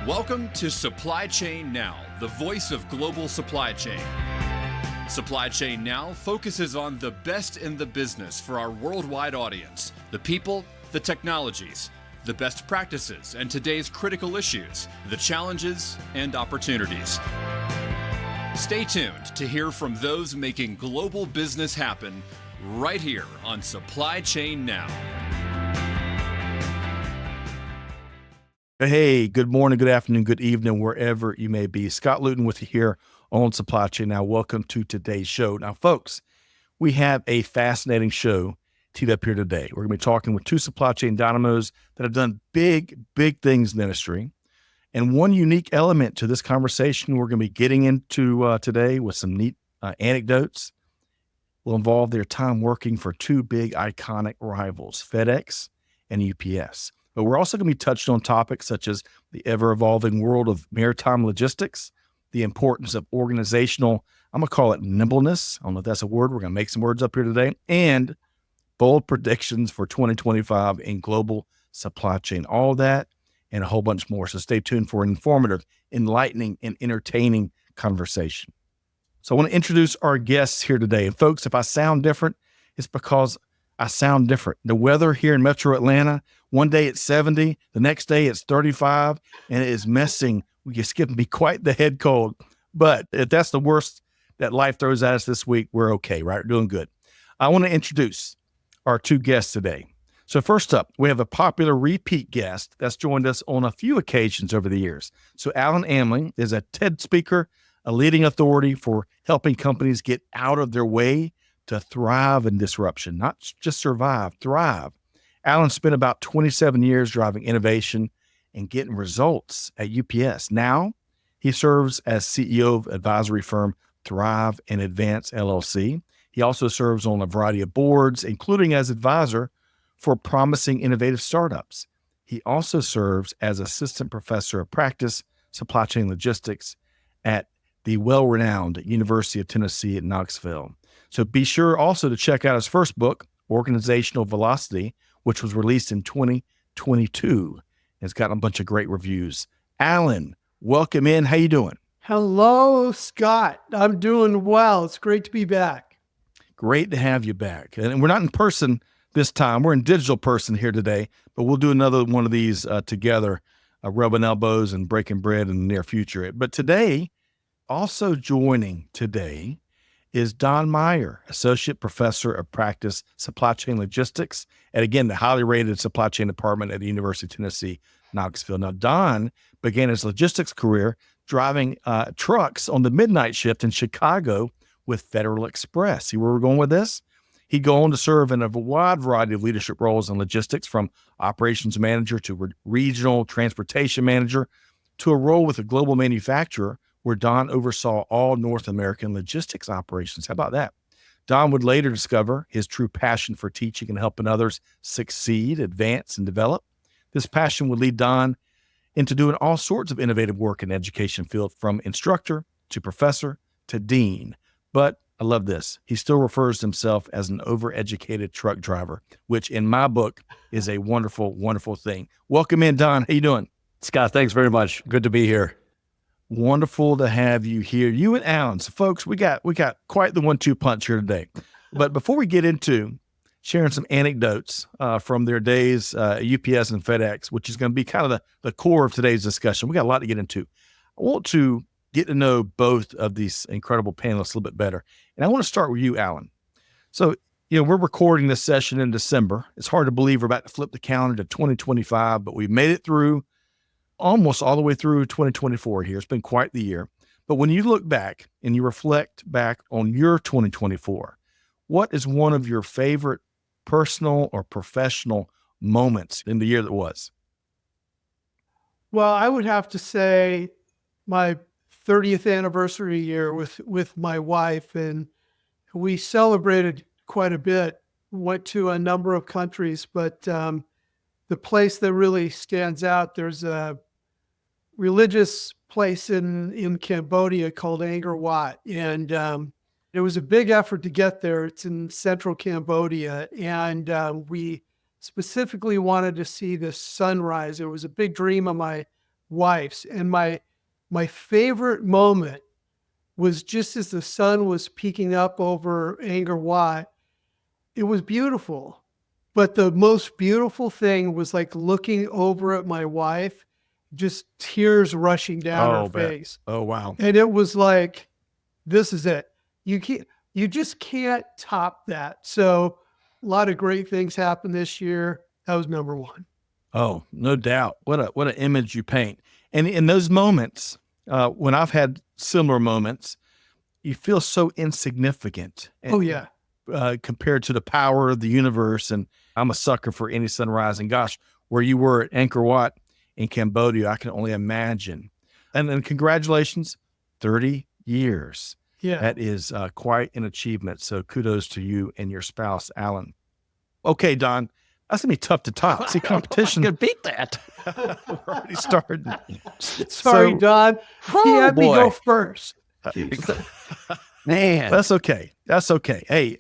Welcome to Supply Chain Now, the voice of global supply chain. Supply Chain Now focuses on the best in the business for our worldwide audience, the people, the technologies, the best practices, and today's critical issues, the challenges and opportunities. Stay tuned to hear from those making global business happen right here on Supply Chain Now. Hey, good morning, good afternoon, good evening, wherever you may be. Scott Luton with you here on Supply Chain Now. Welcome to today's show. Now, folks, we have a fascinating show teed up here today. We're going to be talking with two supply chain dynamos that have done big things in the industry. And one unique element to this conversation we're going to be getting into today with some neat anecdotes will involve their time working for two big iconic rivals, FedEx and UPS. But we're also going to be touched on topics such as the ever-evolving world of maritime logistics, the importance of organizational, I'm going to call it nimbleness. I don't know if that's a word. We're going to make some words up here today. And bold predictions for 2025 in global supply chain. All that and a whole bunch more. So stay tuned for an informative, enlightening, and entertaining conversation. So I want to introduce our guests here today. And folks, if I sound different, it's because I sound different. The weather here in Metro Atlanta, one day it's 70, the next day it's 35, and it is messing. It's giving me quite the head cold. But if that's the worst that life throws at us this week, we're okay, right? We're doing good. I want to introduce our two guests today. So first up, we have a popular repeat guest that's joined us on a few occasions over the years. So Alan Amling is a TED speaker, a leading authority for helping companies get out of their way to thrive in disruption, not just survive, thrive. Alan spent about 27 years driving innovation and getting results at UPS. Now, he serves as CEO of advisory firm Thrive and Advance LLC. He also serves on a variety of boards, including as advisor for promising innovative startups. He also serves as assistant professor of practice, supply chain logistics at the well-renowned University of Tennessee at Knoxville. So be sure also to check out his first book, Organizational Velocity, which was released in 2022. It's gotten a bunch of great reviews. Alan, welcome in. How you doing? Hello, Scott. I'm doing well. It's great to be back. Great to have you back. And we're not in person this time. We're in digital person here today, but we'll do another one of these together, rubbing elbows and breaking bread in the near future. But today, also joining today is Don Maier, Associate Professor of Practice, Supply Chain Logistics, at, again, the highly rated supply chain department at the University of Tennessee, Knoxville. Now, Don began his logistics career driving trucks on the midnight shift in Chicago with Federal Express. See where we're going with this? He'd go on to serve in a wide variety of leadership roles in logistics, from operations manager to regional transportation manager to a role with a global manufacturer where Don oversaw all North American logistics operations. How about that? Don would later discover his true passion for teaching and helping others succeed, advance, and develop. This passion would lead Don into doing all sorts of innovative work in the education field, from instructor to professor to dean. But I love this. He still refers to himself as an overeducated truck driver, which in my book is a wonderful, wonderful thing. Welcome in, Don. How you doing? Scott, thanks very much. Good to be here. Wonderful to have you here. You and Alan. So folks, we got quite the 1-2 punch here today. But before we get into sharing some anecdotes from their days at UPS and FedEx, which is going to be kind of the core of today's discussion, we got a lot to get into. I want to get to know both of these incredible panelists a little bit better. And I want to start with you, Alan. So, we're recording this session in December. It's hard to believe we're about to flip the calendar to 2025, but we made it through almost all the way through 2024 here. It's been quite the year. But when you look back and you reflect back on your 2024, what is one of your favorite personal or professional moments in the year that was? Well, I would have to say my 30th anniversary year with my wife, and we celebrated quite a bit, went to a number of countries, but the place that really stands out, there's a religious place in Cambodia called Angkor Wat. And it was a big effort to get there. It's in central Cambodia. And we specifically wanted to see the sunrise. It was a big dream of my wives. And my favorite moment was just as the sun was peeking up over Angkor Wat. It was beautiful. But the most beautiful thing was like looking over at my wife, just tears rushing down her face. Oh, wow. And it was like, this is it. You just can't top that. So a lot of great things happened this year. That was number one. Oh, no doubt. What an image you paint. And in those moments, when I've had similar moments, you feel so insignificant. Oh, yeah. Compared to the power of the universe. And I'm a sucker for any sunrise. And gosh, where you were at Angkor Wat in Cambodia, I can only imagine. And then congratulations, 30 years. Yeah. That is quite an achievement. So kudos to you and your spouse, Alan. Okay, Don, that's going to be tough to top. See, competition. You can beat that. We're already started. Sorry, Don. He had me go first. Man. That's okay. That's okay. Hey,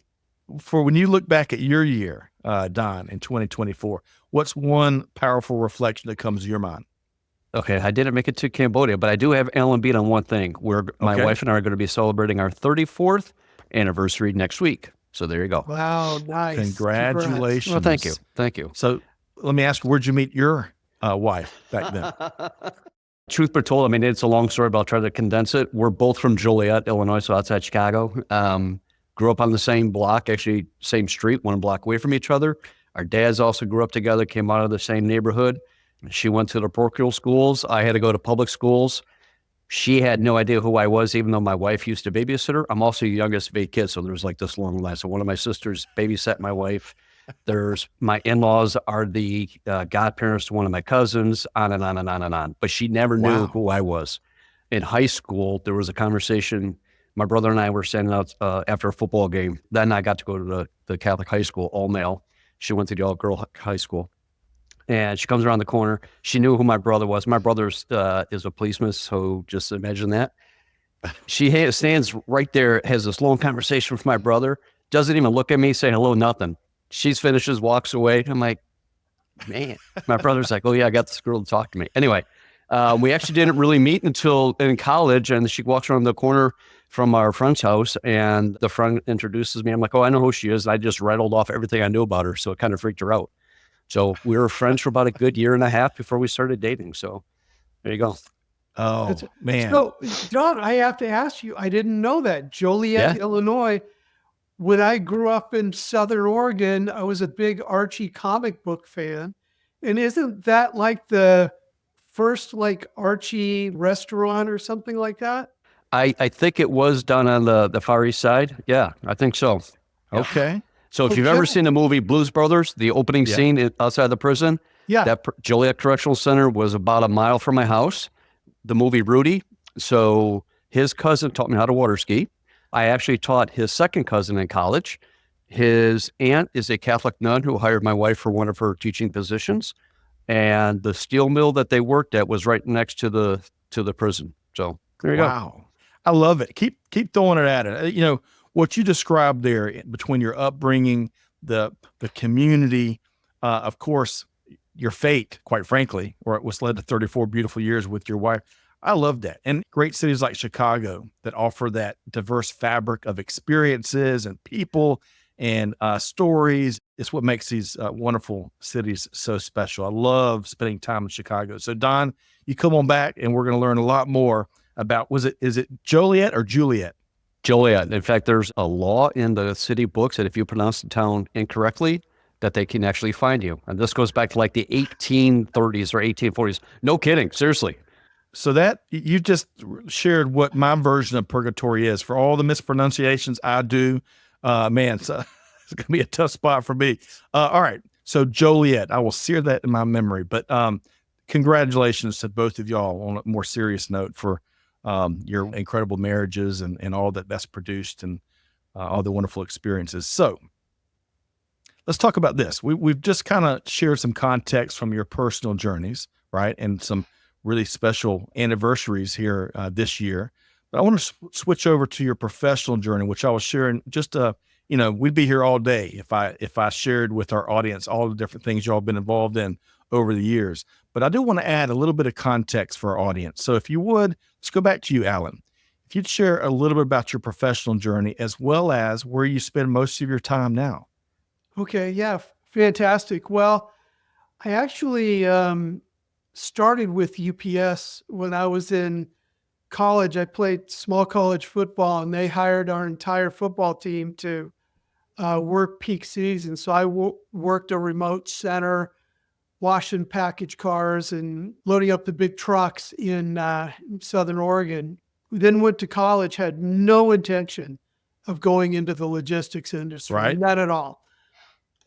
for when you look back at your year, Don, in 2024, what's one powerful reflection that comes to your mind? Okay, I didn't make it to Cambodia, but I do have Alan beat on one thing. My wife and I are going to be celebrating our 34th anniversary next week. So there you go. Wow, nice. Congratulations. Well, thank you. Thank you. So let me ask, where'd you meet your wife back then? Truth be told, I mean, it's a long story, but I'll try to condense it. We're both from Joliet, Illinois, so outside Chicago. Grew up on the same block, actually same street, 1 block away from each other. Our dads also grew up together, came out of the same neighborhood. She went to the parochial schools. I had to go to public schools. She had no idea who I was, even though my wife used to babysit her. I'm also the youngest of 8 kids, so there's like this long line. So one of my sisters babysat my wife. There's my in-laws are the godparents to one of my cousins, on and on and on and on. But she never knew who I was. In high school, there was a conversation. My brother and I were standing out after a football game. Then I got to go to the Catholic high school, all male. She went to the all-girl high school. And she comes around the corner. She knew who my brother was. My brother is a policeman, so just imagine that. She stands right there, has this long conversation with my brother, doesn't even look at me, say hello, nothing. She finishes, walks away. I'm like, man. My brother's like, oh, yeah, I got this girl to talk to me. Anyway, we actually didn't really meet until in college, and she walks around the corner from our friend's house, and the friend introduces me. I'm like, oh, I know who she is. And I just rattled off everything I knew about her, so it kind of freaked her out. So we were friends for about a good year and a half before we started dating. So there you go. Oh, man. So, Don, I have to ask you, I didn't know that. Joliet, Illinois. When I grew up in Southern Oregon, I was a big Archie comic book fan. And isn't that like the first like Archie restaurant or something like that? I think it was done on the Far East Side. Yeah, I think so. Yeah. Okay. So if you've ever seen the movie Blues Brothers, the opening scene outside the prison, that Joliet Correctional Center was about a mile from my house. The movie Rudy. So his cousin taught me how to water ski. I actually taught his second cousin in college. His aunt is a Catholic nun who hired my wife for one of her teaching positions. And the steel mill that they worked at was right next to the prison. So there you go. Wow. I love it. Keep throwing it at it. You know, what you described there between your upbringing, the community, of course, your fate, quite frankly, or it was led to 34 beautiful years with your wife. I love that. And great cities like Chicago that offer that diverse fabric of experiences and people and stories. It's what makes these wonderful cities so special. I love spending time in Chicago. So Don, you come on back and we're going to learn a lot more about, is it Joliet or Juliet? Joliet. In fact, there's a law in the city books that if you pronounce the town incorrectly, that they can actually fine you. And this goes back to like the 1830s or 1840s. No kidding. Seriously. So that you just shared what my version of purgatory is. For all the mispronunciations I do, man, so it's going to be a tough spot for me. All right. So Joliet, I will sear that in my memory. But congratulations to both of y'all on a more serious note for your incredible marriages and all that's produced and all the wonderful experiences. So let's talk about this. We've just kind of shared some context from your personal journeys, right? And some really special anniversaries here this year. But I want to switch over to your professional journey, which I was sharing just, we'd be here all day if I shared with our audience all the different things y'all have been involved in over the years. But I do want to add a little bit of context for our audience. So if you would, let's go back to you, Alan. If you'd share a little bit about your professional journey as well as where you spend most of your time now. Okay, yeah, fantastic. Well, I actually started with UPS when I was in college. I played small college football, and they hired our entire football team to work peak season. So I worked a remote center, washing package cars and loading up the big trucks in Southern Oregon. Then went to college, had no intention of going into the logistics industry, Right. Not at all.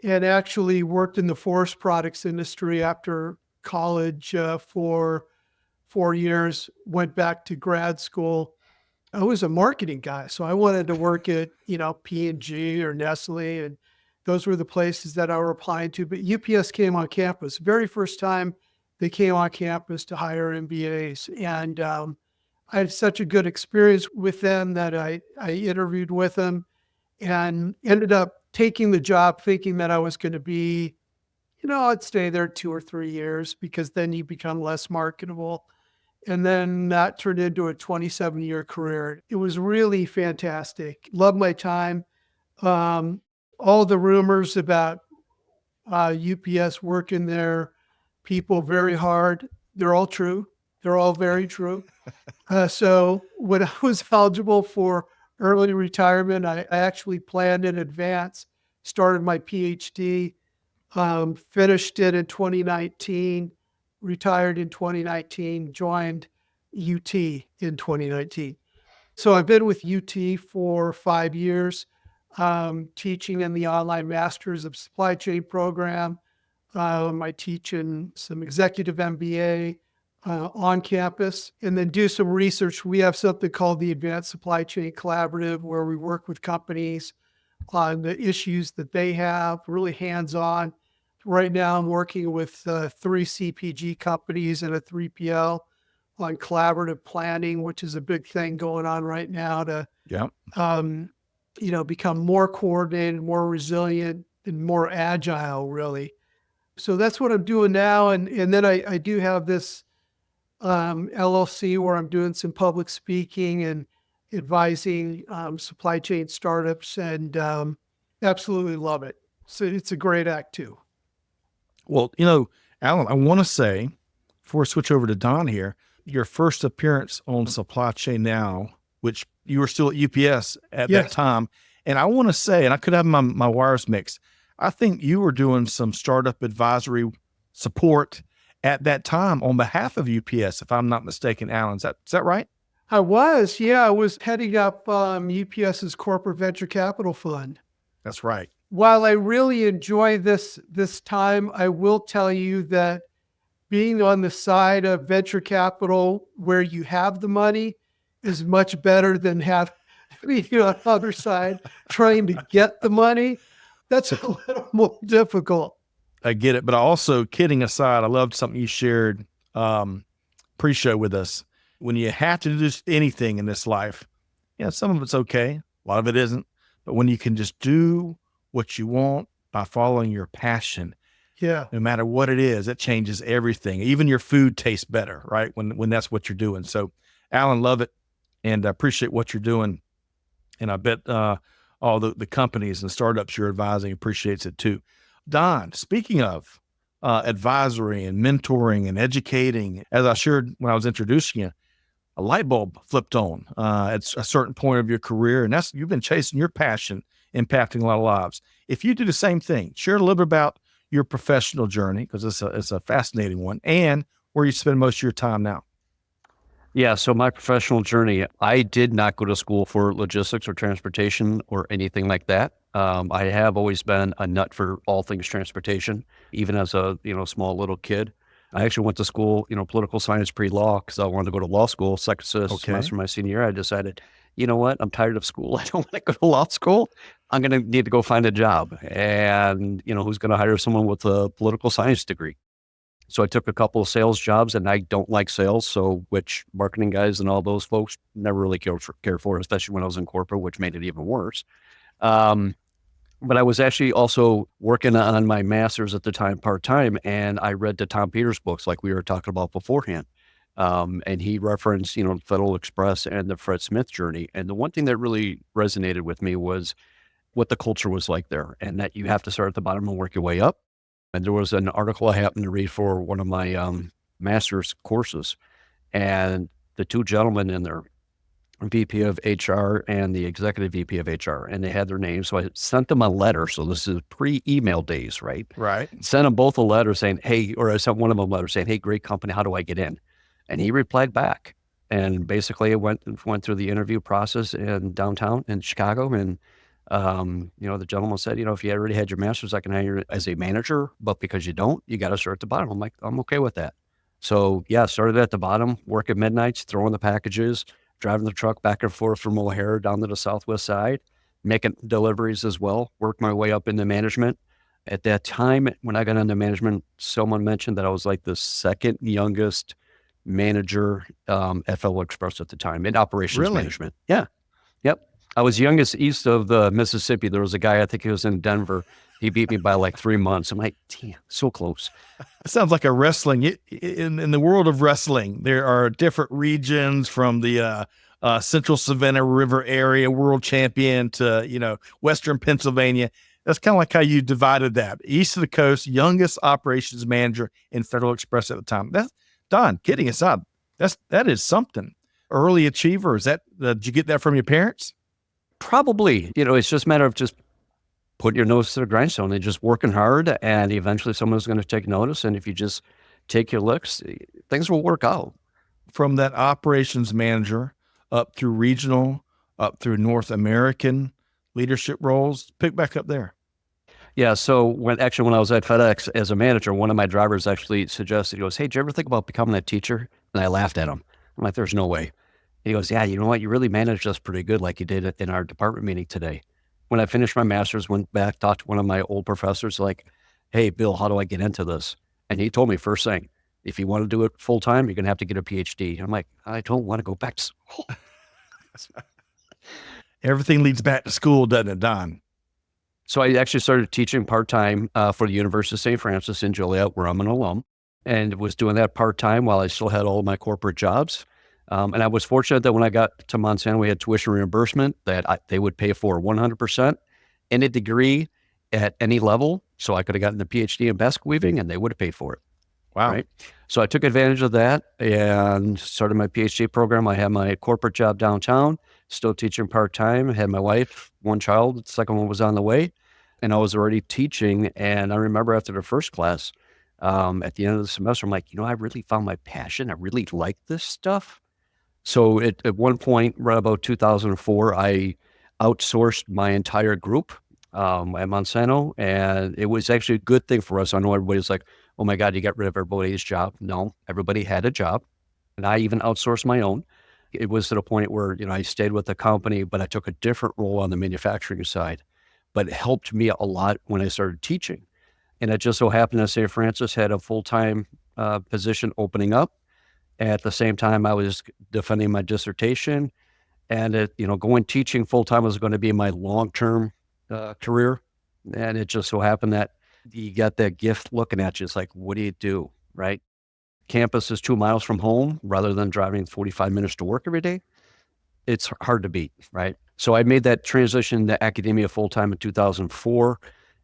And actually worked in the forest products industry after college for 4 years, went back to grad school. I was a marketing guy, so I wanted to work at, P&G or Nestle, and those were the places that I were applying to. But UPS came on campus. Very first time they came on campus to hire MBAs. And I had such a good experience with them that I interviewed with them and ended up taking the job thinking that I was going to be, I'd stay there 2 or 3 years because then you become less marketable. And then that turned into a 27-year career. It was really fantastic. Loved my time. All the rumors about UPS working their people very hard, they're all true. They're all very true. So when I was eligible for early retirement, I actually planned in advance, started my PhD, finished it in 2019, retired in 2019, joined UT in 2019. So I've been with UT for 5 years, teaching in the online Masters of Supply Chain program. I teach in some executive MBA on campus, and then do some research. We have something called the Advanced Supply Chain Collaborative, where we work with companies on the issues that they have, really hands-on. Right now, I'm working with 3 CPG companies and a 3PL on collaborative planning, which is a big thing going on right now to become more coordinated, more resilient, and more agile, really. So that's what I'm doing now. And then I do have this LLC where I'm doing some public speaking and advising supply chain startups, and absolutely love it. So it's a great act too. Well, Alan, I want to say, before I switch over to Don here, your first appearance on Supply Chain Now, which you were still at UPS at that time. And I want to say, and I could have my wires mixed, I think you were doing some startup advisory support at that time on behalf of UPS, if I'm not mistaken, Alan. Is that right? I was, I was heading up UPS's corporate venture capital fund. That's right. While I really enjoy this time, I will tell you that being on the side of venture capital where you have the money is much better than having on the other side trying to get the money. That's a little more difficult. I get it. But I also, kidding aside, I loved something you shared pre-show with us. When you have to do anything in this life, some of it's okay. A lot of it isn't. But when you can just do what you want by following your passion, no matter what it is, it changes everything. Even your food tastes better, right? When that's what you're doing. So, Alan, love it. And I appreciate what you're doing. And I bet all the companies and startups you're advising appreciates it too. Don, speaking of advisory and mentoring and educating, as I shared when I was introducing you, a light bulb flipped on at a certain point of your career, and you've been chasing your passion, impacting a lot of lives. If you do the same thing, share a little bit about your professional journey, because it's a fascinating one, and where you spend most of your time now. Yeah, so my professional journey, I did not go to school for logistics or transportation or anything like that. I have always been a nut for all things transportation, even as a small little kid. I actually went to school, political science pre-law, because I wanted to go to law school. Second semester of my senior year, I decided, you know what, I'm tired of school. I don't want to go to law school. I'm going to need to go find a job. And, who's going to hire someone with a political science degree? So I took a couple of sales jobs, and I don't like sales, which marketing guys and all those folks never really care for, especially when I was in corporate, which made it even worse. But I was actually also working on my master's at the time part-time, and I read the Tom Peters books like we were talking about beforehand. And he referenced, Federal Express and the Fred Smith journey. And the one thing that really resonated with me was what the culture was like there, and that you have to start at the bottom and work your way up. And there was an article I happened to read for one of my master's courses, and the two gentlemen in there, VP of HR and the executive VP of HR, and they had their names. So I sent them a letter. So this is pre-email days, right? Right. Sent them both a letter saying, hey, or I sent one of them a letter saying, hey, great company, how do I get in? And he replied back. And basically it went through the interview process in downtown in Chicago. And, the gentleman said, if you already had your master's, I can hire you as a manager, but because you don't, you got to start at the bottom. I'm like, I'm okay with that. So yeah, started at the bottom, work at midnights, throwing the packages, driving the truck back and forth from O'Hare down to the southwest side, making deliveries as well, worked my way up into management. At that time, when I got into management, someone mentioned that I was like the second youngest manager at FedEx Express at the time in operations management. Yeah. Yep. I was youngest east of the Mississippi. There was a guy, I think he was in Denver. He beat me by like 3 months. I'm like, damn, so close. It sounds like a wrestling. In the world of wrestling, there are different regions from the Central Savannah River area, world champion, to Western Pennsylvania. That's kind of like how you divided that. East of the coast, youngest operations manager in Federal Express at the time. That's Don, kidding aside. That is something. Early achiever. Is that? Did you get that from your parents? Probably. It's just a matter of just putting your nose to the grindstone and just working hard, and eventually someone's going to take notice. And if you just take your licks, things will work out. From that operations manager up through regional, up through North American leadership roles, pick back up there. Yeah. So when I was at FedEx as a manager, one of my drivers actually suggested, he goes, hey, did you ever think about becoming a teacher? And I laughed at him. I'm like, there's no way. He goes, yeah, you know what? You really managed us pretty good like you did in our department meeting today. When I finished my master's, went back, talked to one of my old professors, like, hey, Bill, how do I get into this? And he told me first thing, if you want to do it full time, you're going to have to get a PhD. I'm like, I don't want to go back to school. Everything leads back to school, doesn't it, Don? So I actually started teaching part-time for the University of St. Francis in Joliet, where I'm an alum, and was doing that part-time while I still had all of my corporate jobs. And I was fortunate that when I got to Monsanto, we had tuition reimbursement that they would pay for 100% in a degree at any level. So I could have gotten a PhD in basket weaving and they would have paid for it. Wow. Right. So I took advantage of that and started my PhD program. I had my corporate job downtown, still teaching part-time. I had my wife, one child, the second one was on the way, and I was already teaching. And I remember after the first class, at the end of the semester, I'm like, I really found my passion. I really like this stuff. So at one point, right about 2004, I outsourced my entire group at Monsanto, and it was actually a good thing for us. I know everybody's like, oh my God, you got rid of everybody's job. No, everybody had a job, and I even outsourced my own. It was to the point where, I stayed with the company, but I took a different role on the manufacturing side, but it helped me a lot when I started teaching. And it just so happened that St. Francis had a full-time position opening up. At the same time, I was defending my dissertation, and going teaching full time was going to be my long-term career. And it just so happened that you got that gift looking at you. It's like, what do you do, right? Campus is 2 miles from home rather than driving 45 minutes to work every day. It's hard to beat, right? So I made that transition to academia full time in 2004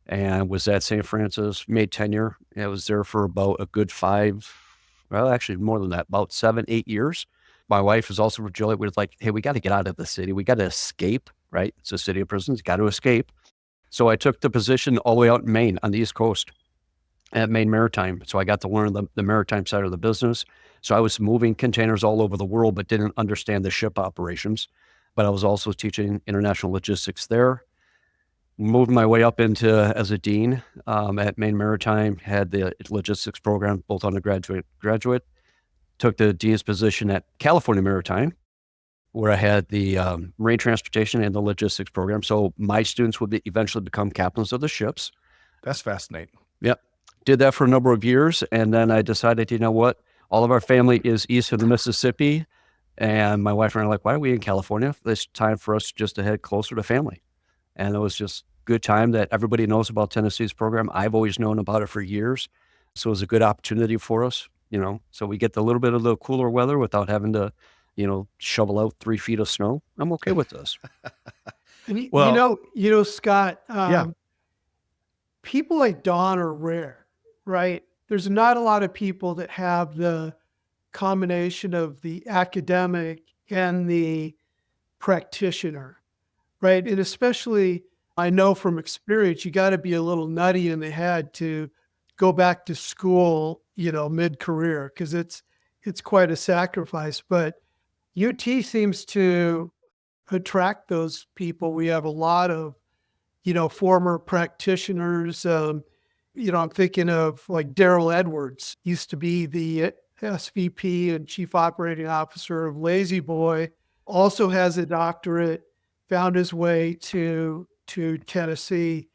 and was at St. Francis, made tenure. I was there for about a good actually more than that, about 7-8 years. My wife is also from Joliet. We were like, hey, we got to get out of the city. We got to escape, right? It's a city of prisons, got to escape. So I took the position all the way out in Maine on the East Coast at Maine Maritime. So I got to learn the maritime side of the business. So I was moving containers all over the world, but didn't understand the ship operations. But I was also teaching international logistics there. Moved my way up into as a dean at Maine Maritime, had the logistics program, both undergraduate, graduate. Took the dean's position at California Maritime, where I had the marine transportation and the logistics program. So my students would eventually become captains of the ships. That's fascinating. Yep. Did that for a number of years. And then I decided, you know what? All of our family is east of the Mississippi. And my wife and I are like, why are we in California? It's time for us just to head closer to family. And it was just good time that everybody knows about Tennessee's program. I've always known about it for years. So it was a good opportunity for us, so we get a little bit of the cooler weather without having to, shovel out 3 feet of snow. I'm okay with this. And Well, Scott, yeah. people like Don are rare, right? There's not a lot of people that have the combination of the academic and the practitioner, right? And especially, I know from experience, you got to be a little nutty in the head to go back to school, mid-career, because it's quite a sacrifice. But UT seems to attract those people. We have a lot of, former practitioners. I'm thinking of like Daryl Edwards, used to be the SVP and Chief Operating Officer of Lazy Boy, also has a doctorate, found his way to Tennessee.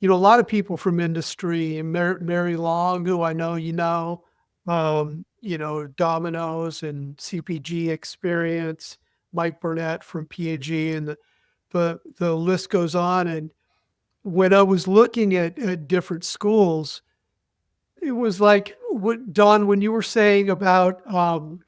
A lot of people from industry, and Mary Long, who I know Domino's and CPG experience, Mike Burnett from PAG, and the list goes on. And when I was looking at different schools, it was like Don, when you were saying about, no,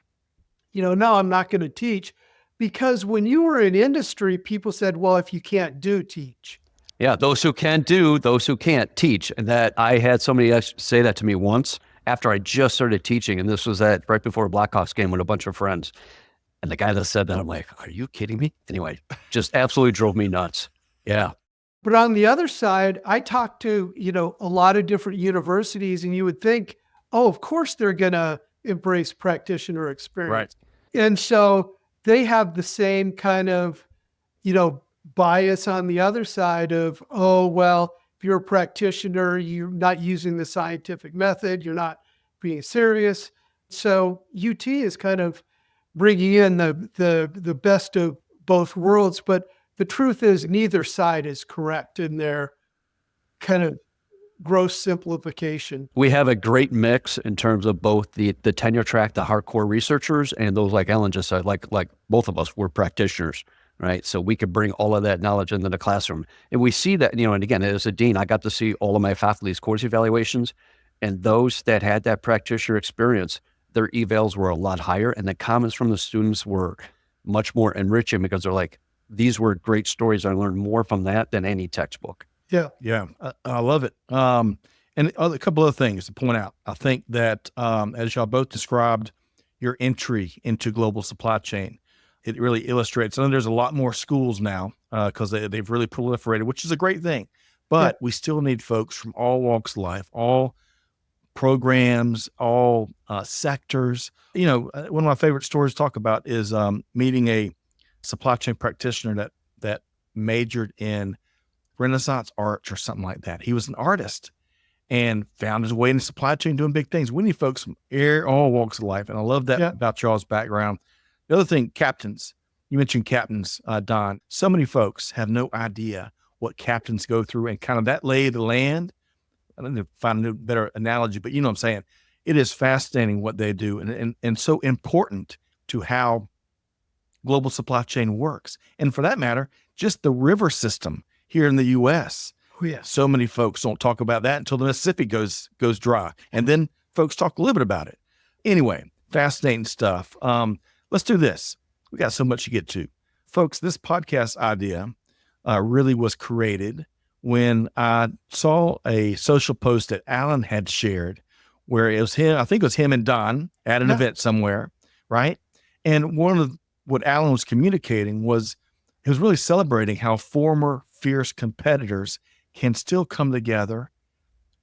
I'm not going to teach, because when you were in industry, people said, well, if you can't do, teach. Yeah, those who can do, those who can't teach. And that I had somebody say that to me once after I just started teaching. And this was right before a Blackhawks game with a bunch of friends. And the guy that said that, I'm like, are you kidding me? Anyway, just absolutely drove me nuts. Yeah. But on the other side, I talked to, a lot of different universities, and you would think, oh, of course they're going to embrace practitioner experience. Right. And so they have the same kind of, bias on the other side of, oh, well, if you're a practitioner, you're not using the scientific method, you're not being serious. So UT is kind of bringing in the best of both worlds, but the truth is neither side is correct in their kind of gross simplification. We have a great mix in terms of both the tenure track, the hardcore researchers, and those like Alan just said, like both of us, we're practitioners, right? So we could bring all of that knowledge into the classroom. And we see that, and again, as a dean, I got to see all of my faculty's course evaluations, and those that had that practitioner experience, their evals were a lot higher, and the comments from the students were much more enriching because they're like, these were great stories. I learned more from that than any textbook. Yeah. Yeah. I love it. And a couple of things to point out. I think that as y'all both described your entry into global supply chain, it really illustrates. I know there's a lot more schools now because they've really proliferated, which is a great thing. But we still need folks from all walks of life, all programs, all sectors. One of my favorite stories to talk about is meeting a supply chain practitioner that majored in Renaissance arts or something like that. He was an artist and found his way in the supply chain doing big things. We need folks from all walks of life. And I love that about y'all's background. The other thing, captains, you mentioned captains, Don. So many folks have no idea what captains go through and kind of that lay of the land. I don't know, find a better analogy, but you know what I'm saying? It is fascinating what they do and so important to how global supply chain works. And for that matter, just the river system here in the U.S. Oh, yeah. So many folks don't talk about that until the Mississippi goes dry. And then folks talk a little bit about it. Anyway, fascinating stuff. Let's do this. We got so much to get to. Folks, this podcast idea really was created when I saw a social post that Alan had shared where it was him, I think it was him and Don at an event somewhere, right? And what Alan was communicating was he was really celebrating how former fierce competitors can still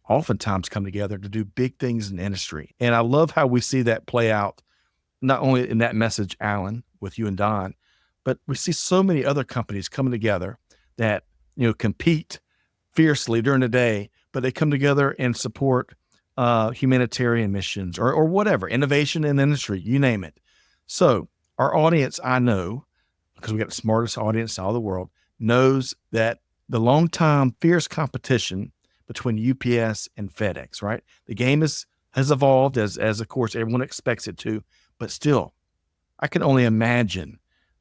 oftentimes come together to do big things in the industry. And I love how we see that play out, not only in that message, Alan, with you and Don, but we see so many other companies coming together that, compete fiercely during the day, but they come together and support humanitarian missions or whatever, innovation in the industry, you name it. So our audience, I know, because we got the smartest audience in all the world, knows that the long-time fierce competition between UPS and FedEx, right? The game has evolved as of course everyone expects it to, but still, I can only imagine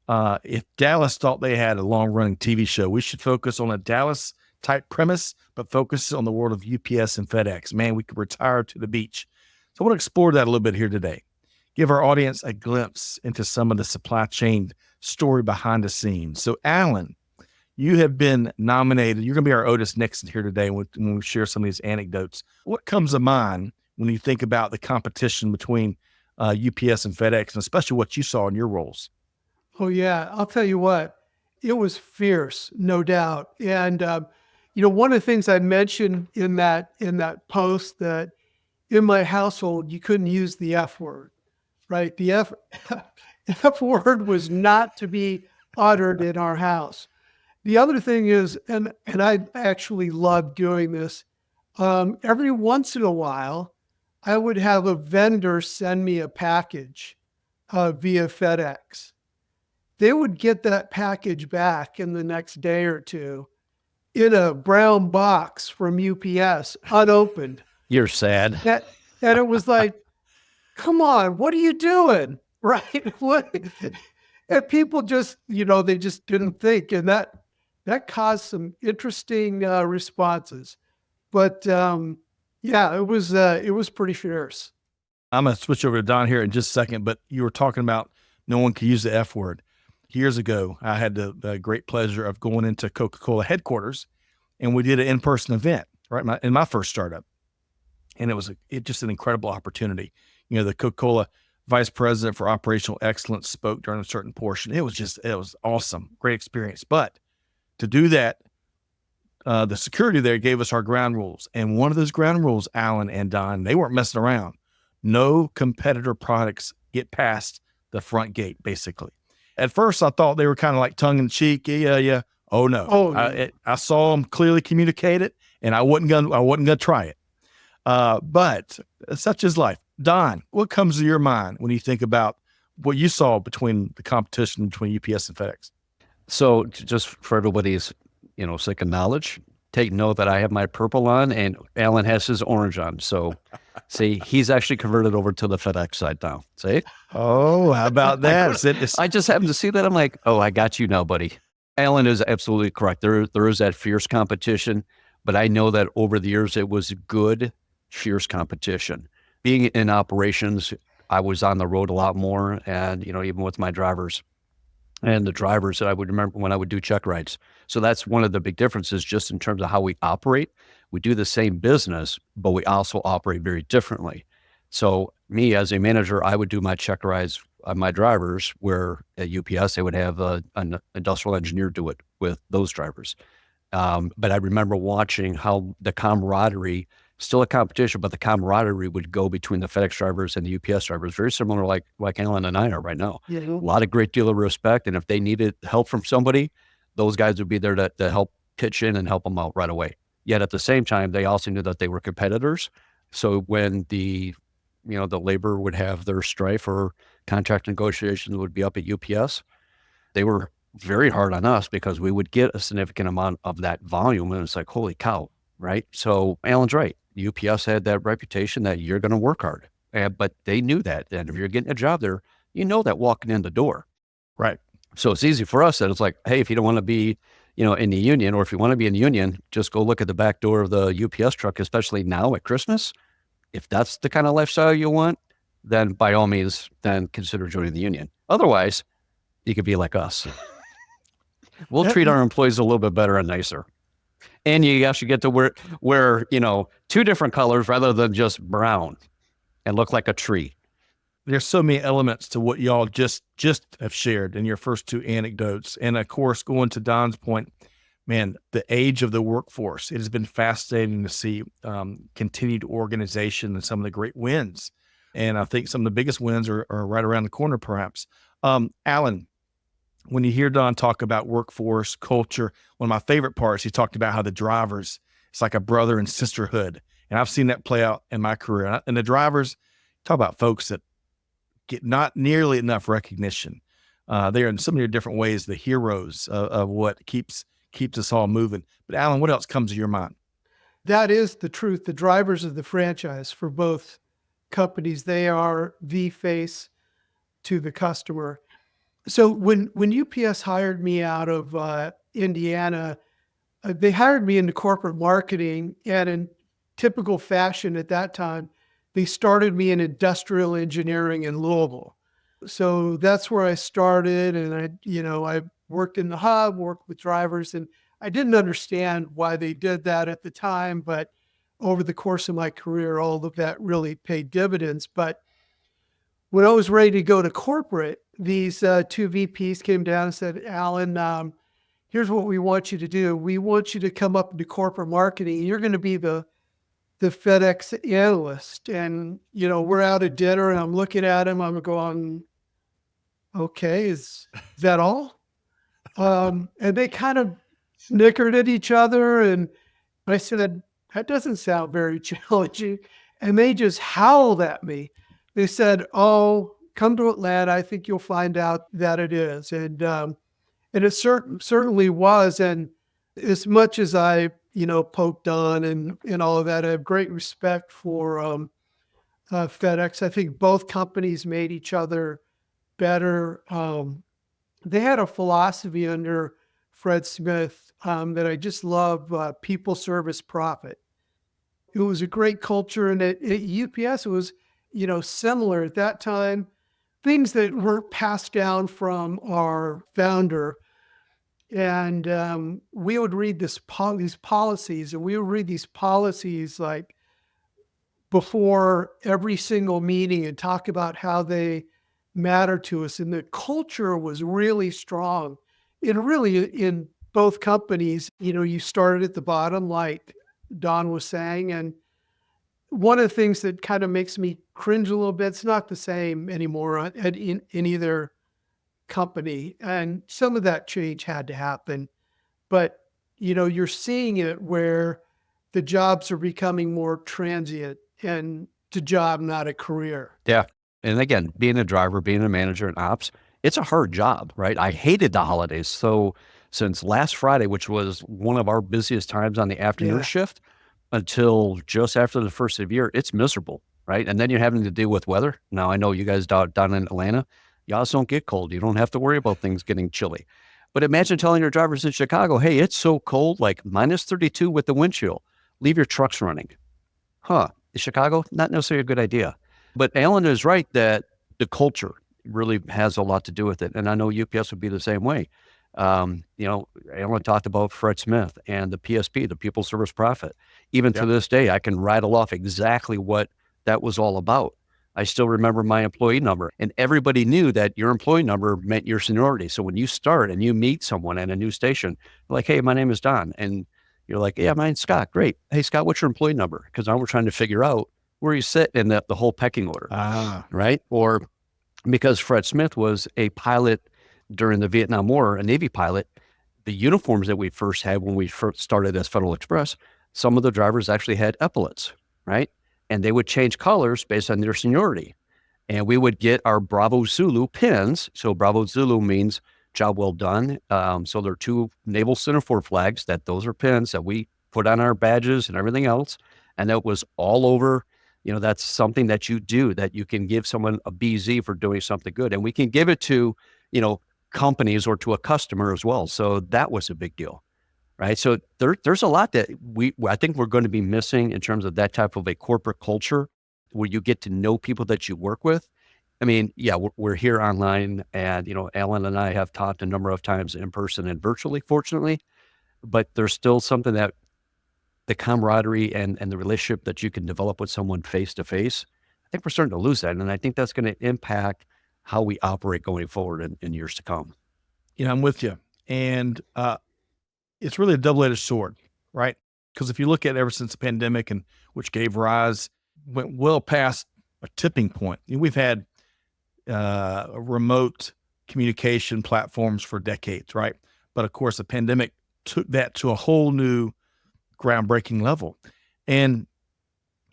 if Dallas thought they had a long-running TV show, we should focus on a Dallas type premise, but focuses on the world of UPS and FedEx. Man, we could retire to the beach. So I want to explore that a little bit here today. Give our audience a glimpse into some of the supply chain story behind the scenes. So Alan, you have been nominated. You're going to be our Otis Nixon here today when we share some of these anecdotes. What comes to mind when you think about the competition between UPS and FedEx, and especially what you saw in your roles? Oh yeah, I'll tell you what, it was fierce, no doubt. And one of the things I mentioned in that post, that in my household you couldn't use the F word, right? The F word was not to be uttered in our house. The other thing is, and I actually love doing this, every once in a while, I would have a vendor send me a package via FedEx. They would get that package back in the next day or two in a brown box from UPS, unopened. You're sad. And it was like, come on, what are you doing? Right? What? And people just, they just didn't think. And that caused some interesting responses. But yeah, it was pretty fierce. I'm going to switch over to Don here in just a second, but you were talking about no one can use the F word. Years ago, I had the great pleasure of going into Coca-Cola headquarters, and we did an in-person event, right, in my first startup. And it was just an incredible opportunity. The Coca-Cola vice president for operational excellence spoke during a certain portion. It was awesome, great experience. But to do that, the security there gave us our ground rules. And one of those ground rules, Alan and Don, they weren't messing around. No competitor products get past the front gate, basically. At first, I thought they were kind of like tongue in cheek. Yeah. Oh no. I saw them clearly communicate it, and I wasn't gonna try it. But such is life. Don, what comes to your mind when you think about what you saw between the competition between UPS and FedEx? So just for everybody's, sake of knowledge, take note that I have my purple on and Alan has his orange on. So see, he's actually converted over to the FedEx side now. See? Oh, how about that? I just happened to see that. I'm like, oh, I got you now, buddy. Alan is absolutely correct. There is that fierce competition, but I know that over the years, it was good, fierce competition. Being in operations, I was on the road a lot more, and, even with my drivers and the drivers that I would remember when I would do check rides. So that's one of the big differences just in terms of how we operate. We do the same business, but we also operate very differently. So me as a manager, I would do my check rides on my drivers, where at UPS, they would have an industrial engineer do it with those drivers. But I remember watching how the camaraderie, still a competition, but the camaraderie would go between the FedEx drivers and the UPS drivers, very similar like Alan and I are right now. Yeah. A lot of great deal of respect. And if they needed help from somebody, those guys would be there to help pitch in and help them out right away. Yet at the same time, they also knew that they were competitors. So when the labor would have their strife or contract negotiations would be up at UPS, they were very hard on us because we would get a significant amount of that volume. And it's like, holy cow, right? So Alan's right. UPS had that reputation that you're going to work hard, but they knew that. And if you're getting a job there, that walking in the door. Right. So it's easy for us that it's like, hey, if you don't want to be, in the union, or if you want to be in the union, just go look at the back door of the UPS truck, especially now at Christmas. If that's the kind of lifestyle you want, then by all means, then consider joining the union. Otherwise, you could be like us. We'll treat our employees a little bit better and nicer. And you actually get to wear, two different colors rather than just brown and look like a tree. There's so many elements to what y'all just have shared in your first two anecdotes. And of course, going to Don's point, man, the age of the workforce, it has been fascinating to see continued organization and some of the great wins. And I think some of the biggest wins are right around the corner, perhaps. Alan, when you hear Don talk about workforce culture, one of my favorite parts, he talked about how the drivers, it's like a brother and sisterhood. And I've seen that play out in my career. And the drivers, talk about folks that get not nearly enough recognition. They're in so many different ways, the heroes of what keeps us all moving. But Alan, what else comes to your mind? That is the truth. The drivers of the franchise for both companies, they are the face to the customer. So when UPS hired me out of Indiana, they hired me into corporate marketing, and in typical fashion at that time, they started me in industrial engineering in Louisville. So that's where I started, and I worked in the hub, worked with drivers, and I didn't understand why they did that at the time, but over the course of my career, all of that really paid dividends. But when I was ready to go to corporate, these two VPs came down and said, Alan, here's what we want you to do. We want you to come up into corporate marketing. You're going to be the FedEx analyst. And, we're out at dinner and I'm looking at him. I'm going, okay, is that all? And they kind of snickered at each other. And I said, that doesn't sound very challenging. And they just howled at me. They said, oh, come to Atlanta. I think you'll find out that it is. And it certainly was. And as much as I, poked on and all of that, I have great respect for FedEx. I think both companies made each other better. They had a philosophy under Fred Smith that I just love, people, service, profit. It was a great culture. And at UPS, it was, similar at that time. Things that weren't passed down from our founder. And we would read these policies, and we would read these policies like before every single meeting and talk about how they matter to us. And the culture was really strong. And really in both companies, you started at the bottom, like Don was saying. And one of the things that kind of makes me cringe a little bit, it's not the same anymore in either company. And some of that change had to happen. But, you're seeing it where the jobs are becoming more transient and it's a job, not a career. Yeah. And again, being a driver, being a manager in ops, it's a hard job, right? I hated the holidays. So since last Friday, which was one of our busiest times on the afternoon shift, until just after the first of the year, it's miserable, right? And then you're having to deal with weather. Now, I know you guys down in Atlanta, y'all don't get cold. You don't have to worry about things getting chilly. But imagine telling your drivers in Chicago, hey, it's so cold, like minus 32 with the wind chill. Leave your trucks running. In Chicago, not necessarily a good idea. But Alan is right that the culture really has a lot to do with it. And I know UPS would be the same way. Alan talked about Fred Smith and the PSP, the People Service Profit. Even to this day, I can rattle off exactly what that was all about. I still remember my employee number, and everybody knew that your employee number meant your seniority. So when you start and you meet someone at a new station, like, hey, my name is Don. And you're like, yeah, mine's Scott. Great. Hey, Scott, what's your employee number? Because now we're trying to figure out where you sit in the whole pecking order, right? Or because Fred Smith was a pilot during the Vietnam War, a Navy pilot, the uniforms that we first had when we first started as Federal Express, some of the drivers actually had epaulets, right? And they would change colors based on their seniority. And we would get our Bravo Zulu pins. So Bravo Zulu means job well done. So there are two naval center flags those are pins that we put on our badges and everything else. And that was all over, that's something that you do, that you can give someone a BZ for doing something good. And we can give it to, companies or to a customer as well. So that was a big deal. Right. So there's a lot that I think we're going to be missing in terms of that type of a corporate culture where you get to know people that you work with. I mean, yeah, we're here online and, Alan and I have talked a number of times in person and virtually, fortunately, but there's still something that the camaraderie and the relationship that you can develop with someone face to face. I think we're starting to lose that. And I think that's going to impact how we operate going forward in years to come. I'm with you. And, it's really a double-edged sword, right? Because if you look at ever since the pandemic, and which gave rise, went well past a tipping point. We've had remote communication platforms for decades, right? But of course, the pandemic took that to a whole new groundbreaking level. And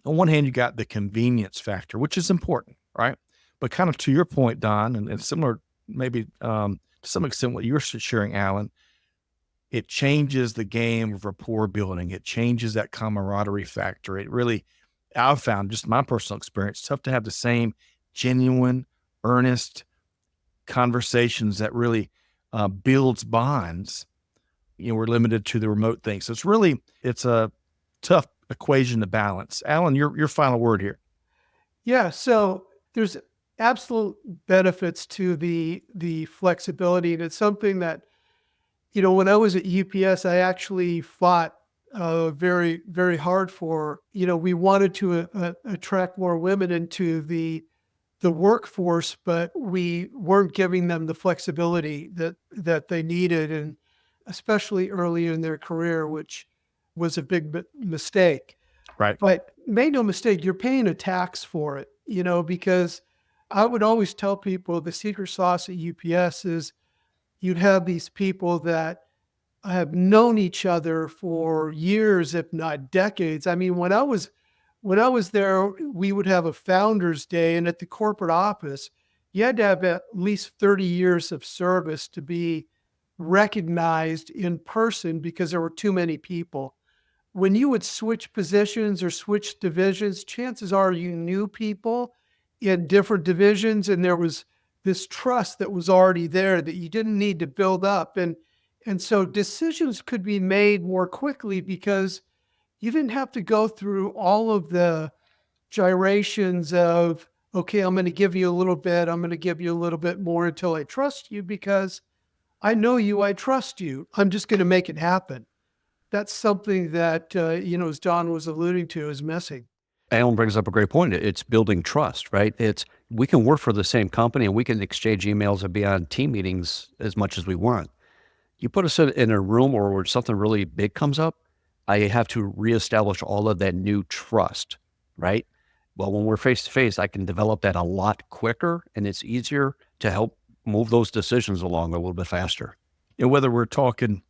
on one hand, you got the convenience factor, which is important, right? But kind of to your point, Don, and similar maybe to some extent what you're sharing, Alan, it changes the game of rapport building. It changes that camaraderie factor. It really, I've found, just my personal experience, tough to have the same genuine, earnest conversations that really builds bonds we're limited to the remote thing. So it's a tough equation to balance. Alan, your final word here. Yeah, so there's absolute benefits to the flexibility, and it's something that, when I was at UPS, I actually fought very, very hard for. We wanted to attract more women into the workforce, but we weren't giving them the flexibility that they needed, and especially early in their career, which was a big mistake. Right. But make no mistake, you're paying a tax for it, because I would always tell people the secret sauce at UPS is you'd have these people that have known each other for years, if not decades. I mean, when I was there, we would have a founders day, and at the corporate office, you had to have at least 30 years of service to be recognized in person because there were too many people. When you would switch positions or switch divisions, chances are you knew people in different divisions, and there was this trust that was already there that you didn't need to build up. And so decisions could be made more quickly because you didn't have to go through all of the gyrations of, okay, I'm going to give you a little bit, I'm going to give you a little bit more until I trust you because I know you, I trust you. I'm just going to make it happen. That's something that, as Don was alluding to, is missing. Alan brings up a great point. It's building trust, right? We can work for the same company and we can exchange emails and be on team meetings as much as we want. You put us in a room where something really big comes up, I have to reestablish all of that new trust, right? Well, when we're face to face, I can develop that a lot quicker, and it's easier to help move those decisions along a little bit faster. Whether we're talking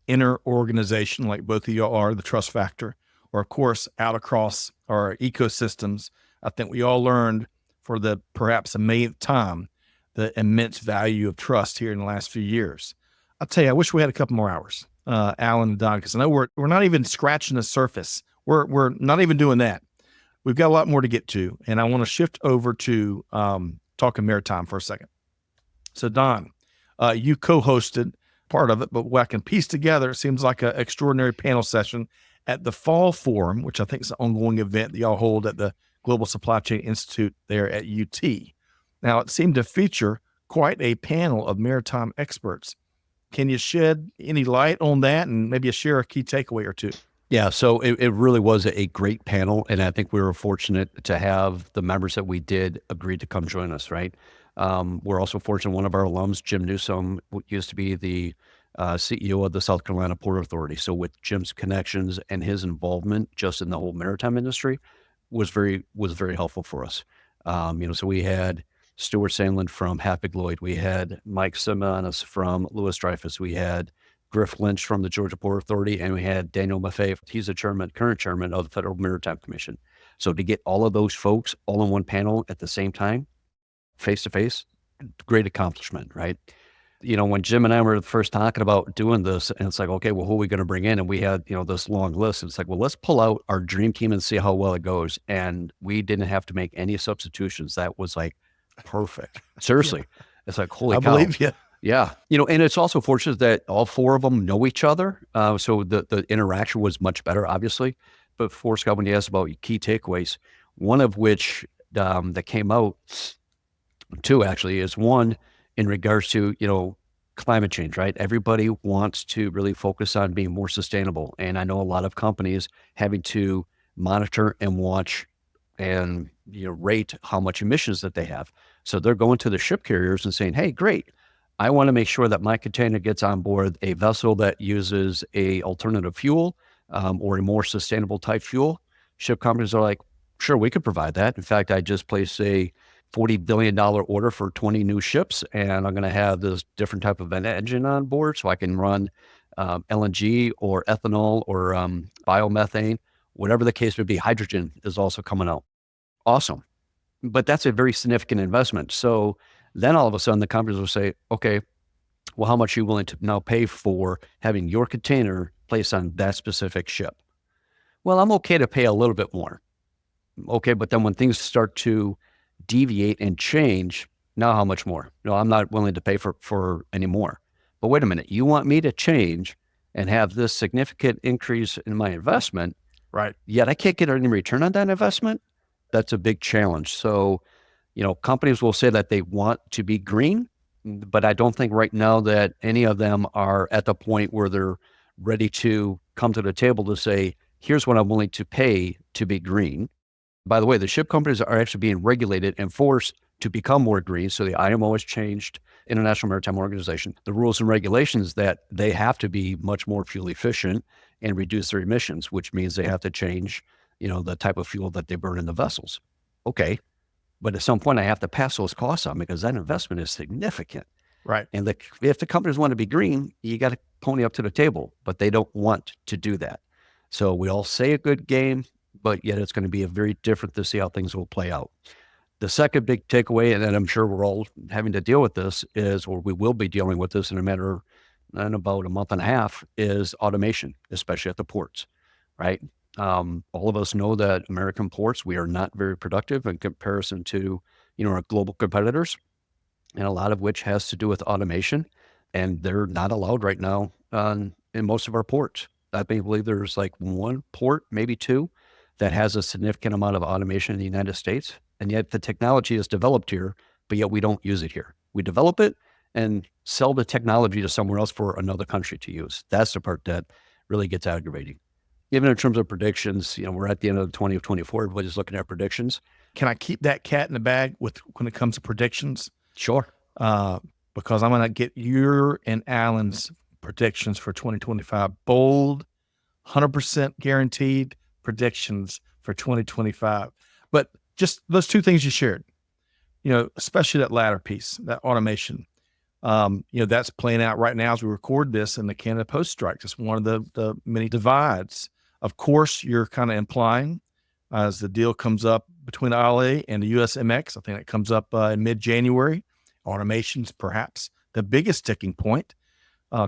inner organization, like both of you are, the trust factor, or of course out across our ecosystems, I think we all learned for the perhaps a millionth time the immense value of trust here in the last few years. I'll tell you, I wish we had a couple more hours, Alan and Don, because I know we're not even scratching the surface. We're not even doing that. We've got a lot more to get to, and I want to shift over to talking maritime for a second. So Don, you co-hosted part of it, but what I can piece together, it seems like an extraordinary panel session at the Fall Forum, which I think is an ongoing event that y'all hold at the Global Supply Chain Institute there at UT. Now, it seemed to feature quite a panel of maritime experts. Can you shed any light on that and maybe share a key takeaway or two? Yeah, so it really was a great panel, and I think we were fortunate to have the members that we did agree to come join us, right? We're also fortunate one of our alums, Jim Newsome, used to be the CEO of the South Carolina Port Authority. So with Jim's connections and his involvement just in the whole maritime industry was very helpful for us. So we had Stuart Sandlin from Hapag-Lloyd. We had Mike Simonis from Lewis Dreyfus. We had Griff Lynch from the Georgia Port Authority, and we had Daniel Maffei. He's the current chairman of the Federal Maritime Commission. So to get all of those folks all in one panel at the same time, face to face, great accomplishment, right? When Jim and I were first talking about doing this, and it's like, okay, well, who are we going to bring in? And we had, this long list. And it's like, well, let's pull out our dream team and see how well it goes. And we didn't have to make any substitutions. That was like perfect. Seriously. Yeah. It's like, holy cow. I believe you. Yeah. And it's also fortunate that all four of them know each other. So the interaction was much better, obviously. But for Scott, when you asked about key takeaways, one of which that came out, two actually, is one in regards to, climate change, right? Everybody wants to really focus on being more sustainable. And I know a lot of companies having to monitor and watch and rate how much emissions that they have. So they're going to the ship carriers and saying, hey, great. I want to make sure that my container gets on board a vessel that uses a alternative fuel or a more sustainable type fuel. Ship companies are like, sure, we could provide that. In fact, I just placed a $40 billion order for 20 new ships, and I'm going to have this different type of an engine on board so I can run LNG or ethanol or biomethane, whatever the case may be. Hydrogen is also coming out. Awesome. But that's a very significant investment. So then all of a sudden the companies will say, okay, well, how much are you willing to now pay for having your container placed on that specific ship? Well, I'm okay to pay a little bit more. Okay, but then when things start to deviate and change, now how much more? No, I'm not willing to pay for any more. But wait a minute, you want me to change and have this significant increase in my investment, Right. yet I can't get any return on that investment, that's a big challenge. So, companies will say that they want to be green, but I don't think right now that any of them are at the point where they're ready to come to the table to say, here's what I'm willing to pay to be green. By the way, the ship companies are actually being regulated and forced to become more green. So the IMO has changed, International Maritime Organization, the rules and regulations that they have to be much more fuel efficient and reduce their emissions, which means they have to change, the type of fuel that they burn in the vessels. Okay. But at some point I have to pass those costs on because that investment is significant. Right. And if the companies want to be green, you got to pony up to the table, but they don't want to do that. So we all say a good game, but yet it's going to be a very different to see how things will play out. The second big takeaway, and I'm sure we're all having to deal with this or we will be dealing with this in about a month and a half, is automation, especially at the ports, right? All of us know that American ports, we are not very productive in comparison to, our global competitors, and a lot of which has to do with automation, and they're not allowed right now in most of our ports. I believe there's like one port, maybe two, that has a significant amount of automation in the United States. And yet the technology is developed here, but yet we don't use it here. We develop it and sell the technology to somewhere else for another country to use. That's the part that really gets aggravating. Even in terms of predictions, we're at the end of 2024. Everybody's looking at predictions. Can I keep that cat in the bag when it comes to predictions? Sure. Because I'm going to get your and Alan's predictions for 2025. Bold, 100% guaranteed predictions for 2025. But just those two things you shared, especially that latter piece, that automation, that's playing out right now as we record this in the Canada Post strike. It's one of the many divides. Of course, you're kind of implying as the deal comes up between ILA and the USMX, I think it comes up in mid-January. Automation's perhaps the biggest ticking point.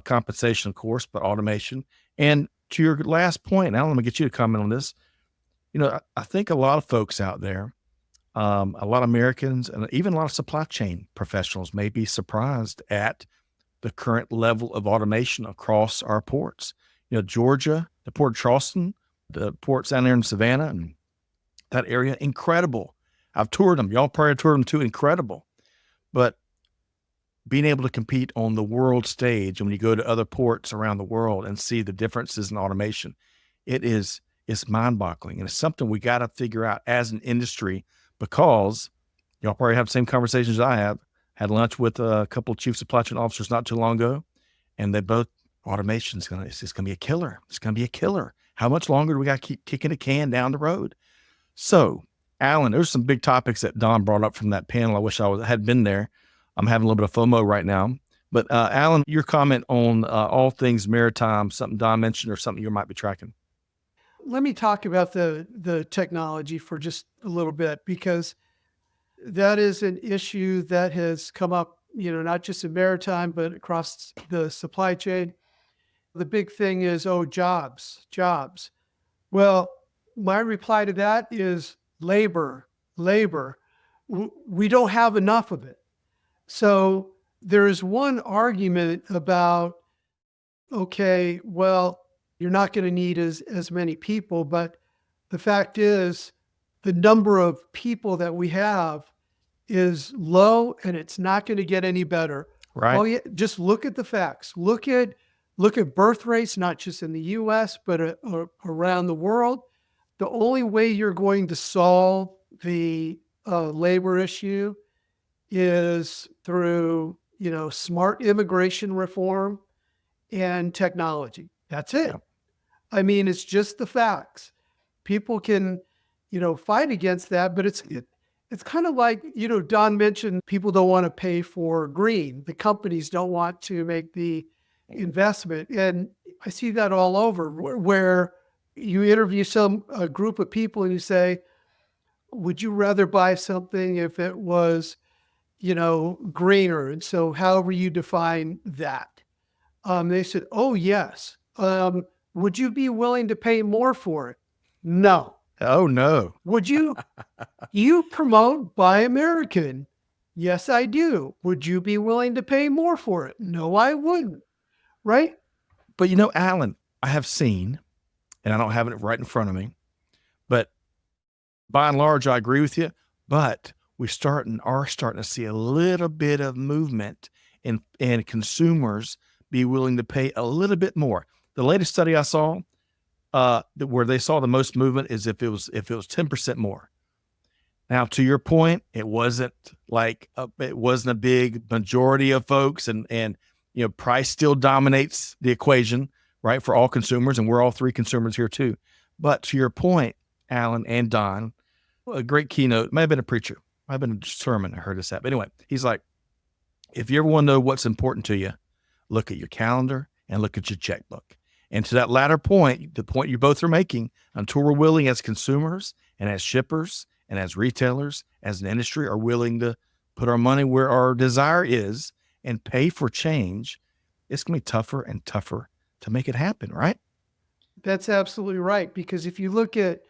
Compensation, of course, but automation. And to your last point, Alan, let me get you to comment on this. I think a lot of folks out there, a lot of Americans, and even a lot of supply chain professionals may be surprised at the current level of automation across our ports. Georgia, the Port of Charleston, the ports down there in Savannah and that area, incredible. I've toured them. Y'all probably toured them too, incredible. But being able to compete on the world stage, and when you go to other ports around the world and see the differences in automation, it's mind-boggling. And it's something we got to figure out as an industry, because y'all probably have the same conversations I have. Had lunch with a couple of chief supply chain officers not too long ago, and they both, automation's going to be a killer. It's going to be a killer. How much longer do we got to keep kicking the can down the road? So, Alan, there's some big topics that Don brought up from that panel. I wish I had been there. I'm having a little bit of FOMO right now. But Alan, your comment on all things maritime, something Don mentioned or something you might be tracking. Let me talk about the technology for just a little bit, because that is an issue that has come up, not just in maritime, but across the supply chain. The big thing is, jobs. Well, my reply to that is labor. We don't have enough of it. So there is one argument about, okay, well, you're not going to need as many people, but the fact is the number of people that we have is low, and it's not going to get any better. Right. Well, yeah, just look at the facts. Look at birth rates, not just in the U.S., but around the world. The only way you're going to solve the labor issue is through, smart immigration reform and technology. That's it. I mean, it's just the facts. People can, fight against that, but it's kind of like, Don mentioned people don't want to pay for green. The companies don't want to make the investment. And I see that all over, where you interview a group of people and you say, would you rather buy something if it was, greener? And so however you define that, they said, oh, yes. Would you be willing to pay more for it? No. Oh, no. Would you? You promote Buy American. Yes, I do. Would you be willing to pay more for it? No, I wouldn't. Right? But Alan, I have seen, and I don't have it right in front of me, but by and large, I agree with you. But we are starting to see a little bit of movement and consumers be willing to pay a little bit more. The latest study I saw, where they saw the most movement is if it was 10% more. Now, to your point, it wasn't a big majority of folks, and price still dominates the equation, right, for all consumers, and we're all three consumers here too. But to your point, Alan and Don, a great keynote, might have been a preacher, might have been a sermon, I heard this at. But anyway, he's like, if you ever want to know what's important to you, look at your calendar and look at your checkbook. And to that latter point, the point you both are making, until we're willing as consumers and as shippers and as retailers, as an industry, are willing to put our money where our desire is and pay for change, it's going to be tougher and tougher to make it happen, right? That's absolutely right. Because if you look at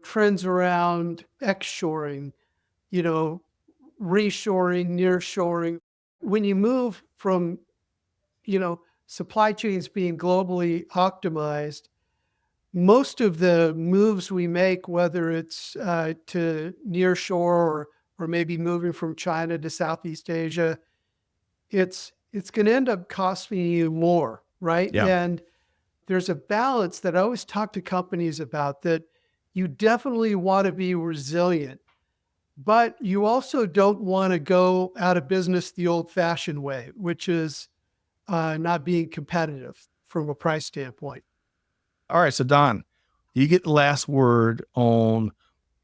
trends around X-shoring, reshoring, nearshoring, when you move from, supply chains being globally optimized, most of the moves we make, whether it's to nearshore or maybe moving from China to Southeast Asia, it's going to end up costing you more, right? Yeah. And there's a balance that I always talk to companies about, that you definitely want to be resilient, but you also don't want to go out of business the old-fashioned way, which is not being competitive from a price standpoint. All right. So Don, you get the last word on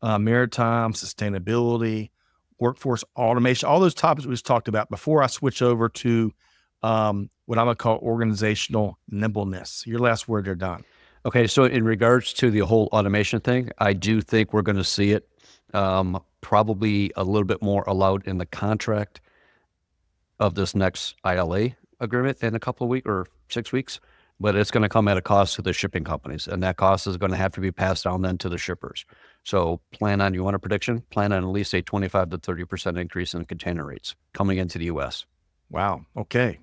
maritime sustainability, workforce automation, all those topics we just talked about before I switch over to what I'm going to call organizational nimbleness. Your last word there, Don. Okay, so in regards to the whole automation thing, I do think we're going to see it probably a little bit more allowed in the contract of this next ILA agreement in a couple of weeks or 6 weeks, but it's going to come at a cost to the shipping companies, and that cost is going to have to be passed down then to the shippers. So you want a prediction? Plan on at least a 25 to 30% increase in container rates coming into the U.S. Wow. Okay.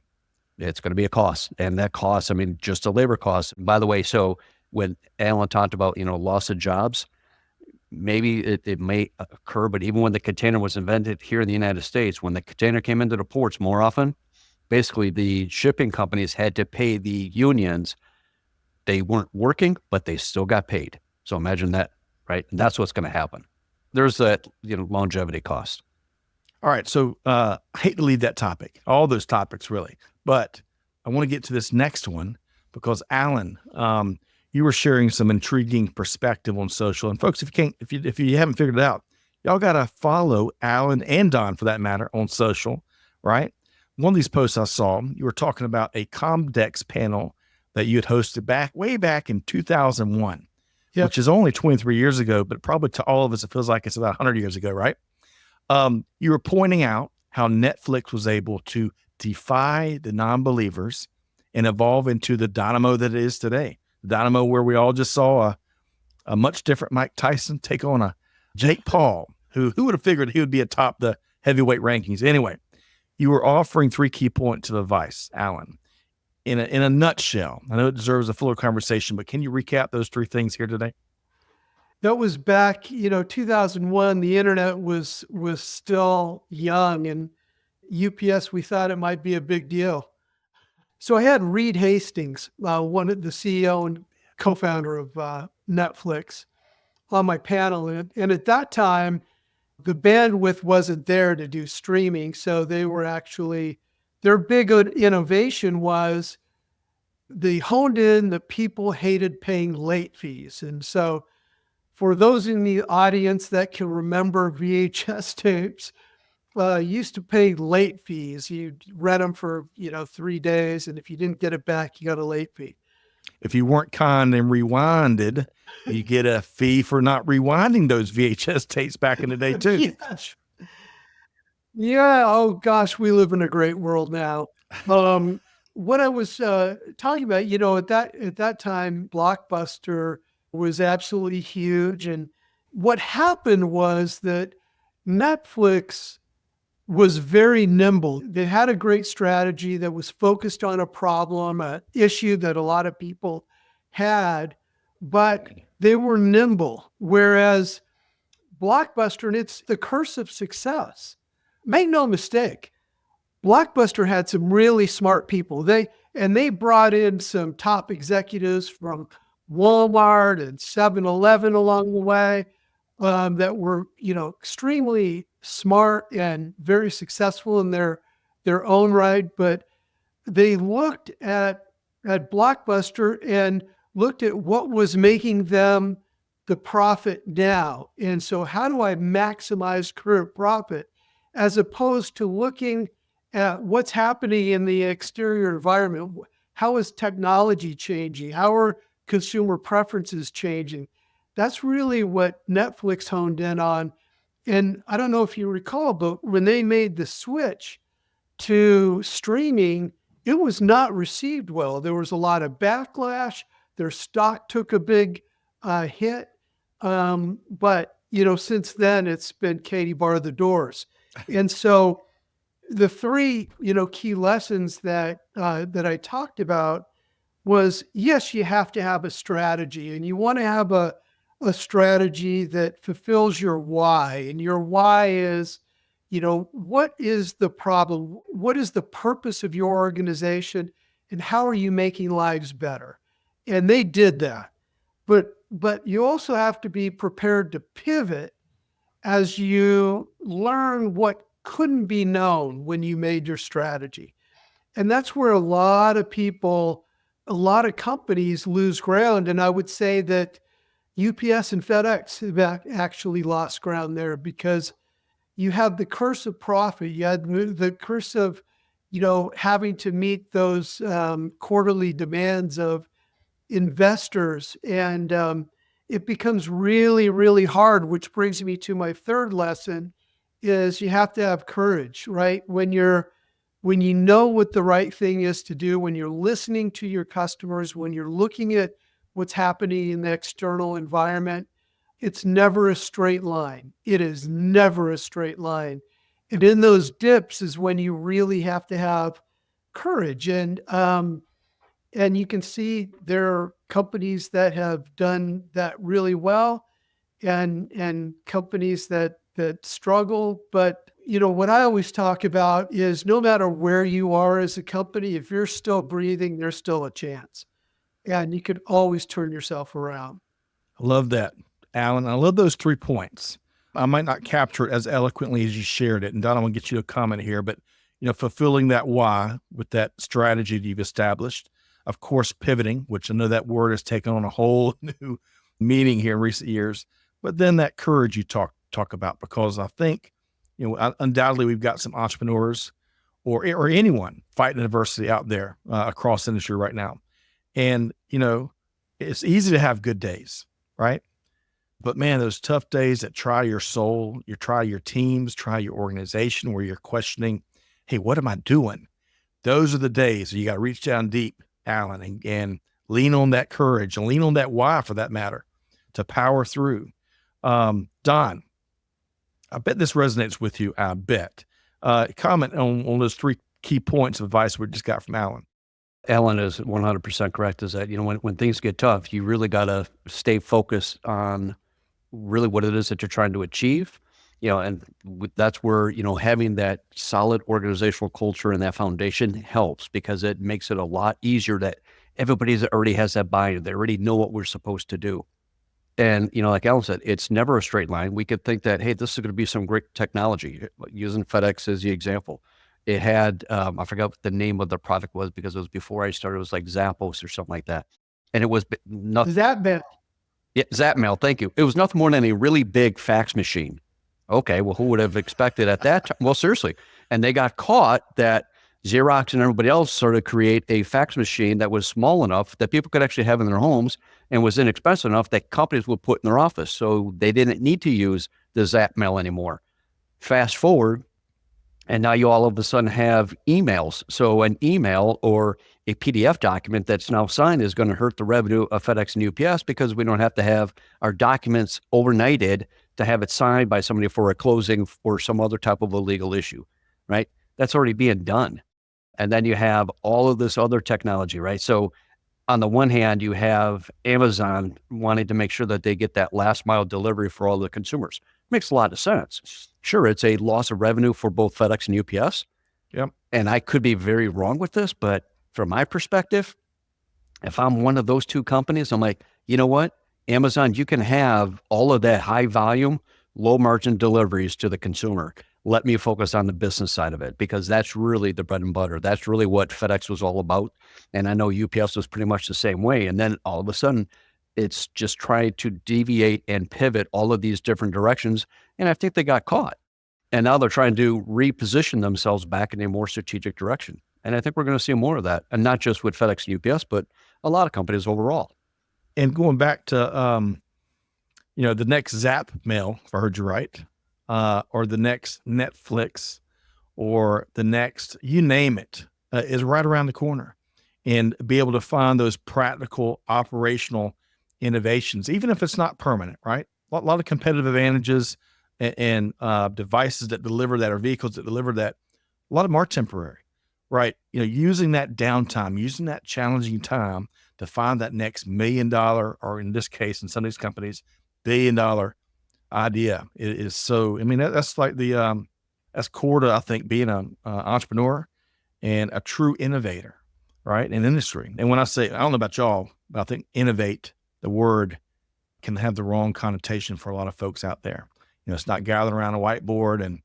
It's going to be a cost, and that cost, just a labor cost. By the way, so when Alan talked about, loss of jobs, maybe it may occur, but even when the container was invented here in the United States, when the container came into the ports more often, basically the shipping companies had to pay the unions. They weren't working, but they still got paid. So imagine that, right? And that's what's going to happen. There's that, longevity cost. All right. So I hate to leave that topic, all those topics really, but I want to get to this next one because Alan, you were sharing some intriguing perspective on social. And folks, if you haven't figured it out, y'all got to follow Alan and Don for that matter on social, right? One of these posts I saw, you were talking about a Comdex panel that you had hosted way back in 2001, Yep. which is only 23 years ago, but probably to all of us, it feels like it's about 100 years ago, right? You were pointing out how Netflix was able to defy the non-believers and evolve into the dynamo that it is today. The dynamo where we all just saw a much different Mike Tyson take on a Jake Paul, who would have figured he would be atop the heavyweight rankings. Anyway, you were offering 3 key points of advice, Alan, in a nutshell. I know it deserves a fuller conversation, but can you recap those 3 things here today? That was back, 2001. The internet was still young, and UPS, we thought it might be a big deal. So I had Reed Hastings, one of the CEO and co-founder of Netflix, on my panel. And at that time, the bandwidth wasn't there to do streaming. So they were their big innovation was they honed in that people hated paying late fees. And so for those in the audience that can remember VHS tapes, used to pay late fees. You'd rent them for, 3 days. And if you didn't get it back, you got a late fee. If you weren't kind and rewinded, you get a fee for not rewinding those VHS tapes back in the day too. Yes. Yeah. Oh gosh, we live in a great world now. What I was talking about, at that time, Blockbuster was absolutely huge. And what happened was that Netflix was very nimble. They had a great strategy that was focused on a problem, an issue that a lot of people had, but they were nimble. Whereas Blockbuster, and it's the curse of success. Make no mistake, Blockbuster had some really smart people. They brought in some top executives from Walmart and 7-Eleven along the way that were, extremely smart and very successful in their own right. But they looked at Blockbuster and looked at what was making them the profit now. And so how do I maximize current profit as opposed to looking at what's happening in the exterior environment? How is technology changing? How are consumer preferences changing? That's really what Netflix honed in on. And I don't know if you recall, but when they made the switch to streaming, it was not received well. There was a lot of backlash. Their stock took a big hit. But, since then, it's been Katie bar the doors. And so the three, key lessons that I talked about was, yes, you have to have a strategy, and you want to have a strategy that fulfills your why. And your why is, what is the problem? What is the purpose of your organization? And how are you making lives better? And they did that. But you also have to be prepared to pivot as you learn what couldn't be known when you made your strategy. And that's where a lot of companies lose ground. And I would say that UPS and FedEx have actually lost ground there because you have the curse of profit. You had the curse of, having to meet those quarterly demands of investors. And it becomes really, really hard, which brings me to my third lesson is you have to have courage, right? When you know what the right thing is to do, when you're listening to your customers, when you're looking at what's happening in the external environment, it's never a straight line. It is never a straight line. And in those dips is when you really have to have courage. And you can see there are companies that have done that really well and companies that struggle. But, what I always talk about is no matter where you are as a company, if you're still breathing, there's still a chance. And you could always turn yourself around. I love that, Alan. I love those 3 points. I might not capture it as eloquently as you shared it. And Don, I want to get you to comment here, but, fulfilling that why with that strategy that you've established. Of course, pivoting, which I know that word has taken on a whole new meaning here in recent years, but then that courage you talk about, because I think, undoubtedly we've got some entrepreneurs or anyone fighting adversity out there across the industry right now. And, it's easy to have good days, right? But man, those tough days that try your soul, try your teams, try your organization, where you're questioning, hey, what am I doing? Those are the days you got to reach down deep, Alan, and lean on that courage and lean on that why, for that matter, to power through. Don, I bet this resonates with you. I bet. Comment on those 3 key points of advice we just got from Alan. Alan is 100% correct. Is that, when things get tough, you really got to stay focused on really what it is that you're trying to achieve. And that's where, having that solid organizational culture and that foundation helps, because it makes it a lot easier that everybody already has that buy-in. They already know what we're supposed to do. And, like Alan said, it's never a straight line. We could think that, hey, this is going to be some great technology. Using FedEx as the example, it had, I forgot what the name of the product was because it was before I started. It was like Zappos or something like that. And it was nothing. Zapmail. Yeah, Zapmail. Thank you. It was nothing more than a really big fax machine. Okay, well, who would have expected at that time? Well, seriously. And they got caught that Xerox and everybody else started to create a fax machine that was small enough that people could actually have in their homes and was inexpensive enough that companies would put in their office. So they didn't need to use the Zapmail anymore. Fast forward, and now you all of a sudden have emails. So an email or a PDF document that's now signed is going to hurt the revenue of FedEx and UPS because we don't have to have our documents overnighted to have it signed by somebody for a closing or some other type of a legal issue. right? That's already being done. And then you have all of this other technology, right? So on the one hand, you have Amazon wanting to make sure that they get that last mile delivery for all the consumers. Makes a lot of sense. Sure, it's a loss of revenue for both FedEx and UPS. Yep. And I could be very wrong with this, but from my perspective, if I'm one of those two companies, I'm like, you know what? Amazon, you can have all of that high volume, low margin deliveries to the consumer. Let me focus on the business side of it, because that's really the bread and butter. That's really what FedEx was all about. And I know UPS was pretty much the same way. And then all of a sudden, it's just trying to deviate and pivot all of these different directions. And I think they got caught. And now they're trying to reposition themselves back in a more strategic direction. And I think we're going to see more of that. And not just with FedEx and UPS, but a lot of companies overall. And going back to, the next Zap mail, if I heard you right, or the next Netflix, or the next, you name it, is right around the corner. And be able to find those practical, operational innovations, even if it's not permanent, right? A lot of competitive advantages and devices that deliver that, or vehicles that deliver that. A lot of them are temporary, right? Using that downtime, using that challenging time to find that next $1 million, or in this case, in some of these companies, $1 billion idea is so. I mean, that's like that's core to, I think, being an entrepreneur and a true innovator, right, in industry. And when I say, I don't know about y'all, but I think innovate, the word, can have the wrong connotation for a lot of folks out there. It's not gathering around a whiteboard and,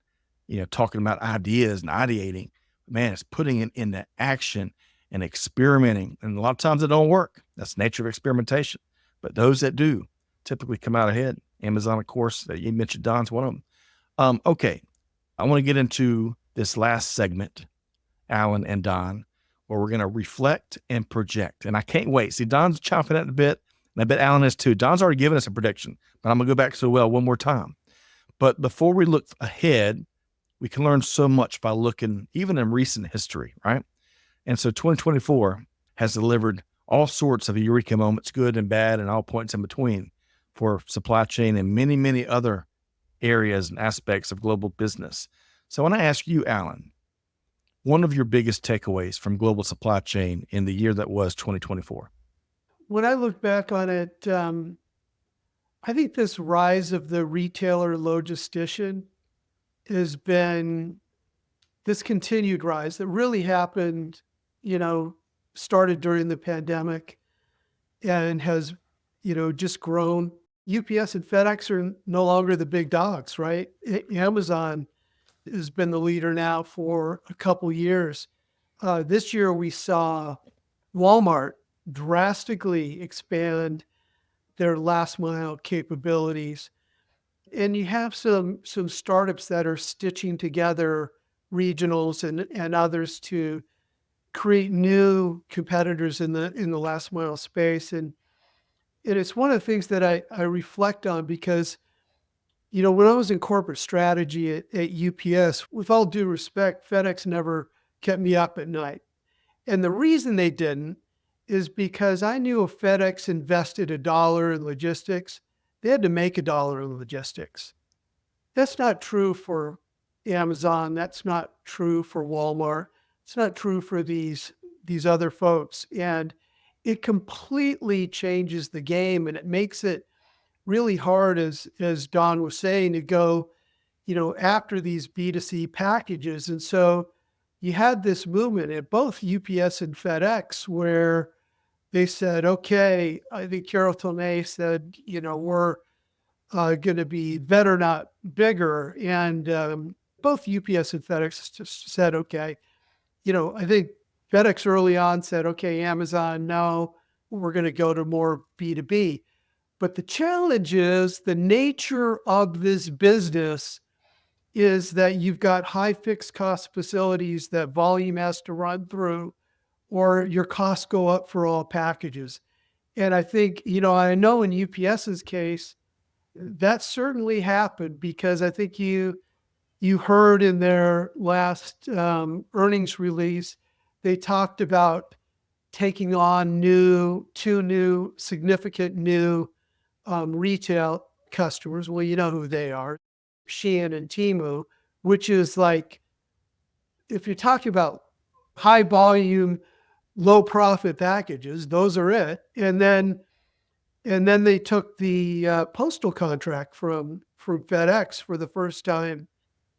talking about ideas and ideating. Man, it's putting it into action and experimenting. And a lot of times it don't work. That's the nature of experimentation. But those that do typically come out ahead. Amazon, of course, that you mentioned, Don's one of them. Okay. I want to get into this last segment, Alan and Don, where we're going to reflect and project. And I can't wait. See, Don's chomping at the bit, and I bet Alan is too. Don's already given us a prediction, but I'm going to go back so well one more time. But before we look ahead, we can learn so much by looking even in recent history, right? And so 2024 has delivered all sorts of eureka moments, good and bad, and all points in between, for supply chain and many, many other areas and aspects of global business. So I want to ask you, Alan, one of your biggest takeaways from global supply chain in the year that was 2024. When I look back on it, I think this rise of the retailer logistician has been this continued rise that really happened, started during the pandemic and has, just grown. UPS and FedEx are no longer the big dogs, right? Amazon has been the leader now for a couple years. This year we saw Walmart drastically expand their last mile capabilities. And you have some startups that are stitching together regionals and others to create new competitors in the last mile space. And it's one of the things that I reflect on, because, when I was in corporate strategy at UPS, with all due respect, FedEx never kept me up at night. And the reason they didn't is because I knew if FedEx invested $1 in logistics, they had to make $1 in logistics. That's not true for Amazon. That's not true for Walmart. It's not true for these other folks. And it completely changes the game, and it makes it really hard, as Don was saying, to go, after these B2C packages. And so you had this movement at both UPS and FedEx where they said, okay, I think Carol Tomei said, we're going to be better, not bigger. And both UPS and FedEx just said, okay, I think FedEx early on said, okay, Amazon, no, we're going to go to more B2B. But the challenge is the nature of this business is that you've got high fixed cost facilities that volume has to run through, or your costs go up for all packages. And I think, I know in UPS's case, that certainly happened, because I think you heard in their last earnings release, they talked about taking on two new significant new retail customers. Well, you know who they are, Shein and Temu, which is like if you're talking about high volume, low profit packages, those are it. And then they took the postal contract from FedEx for the first time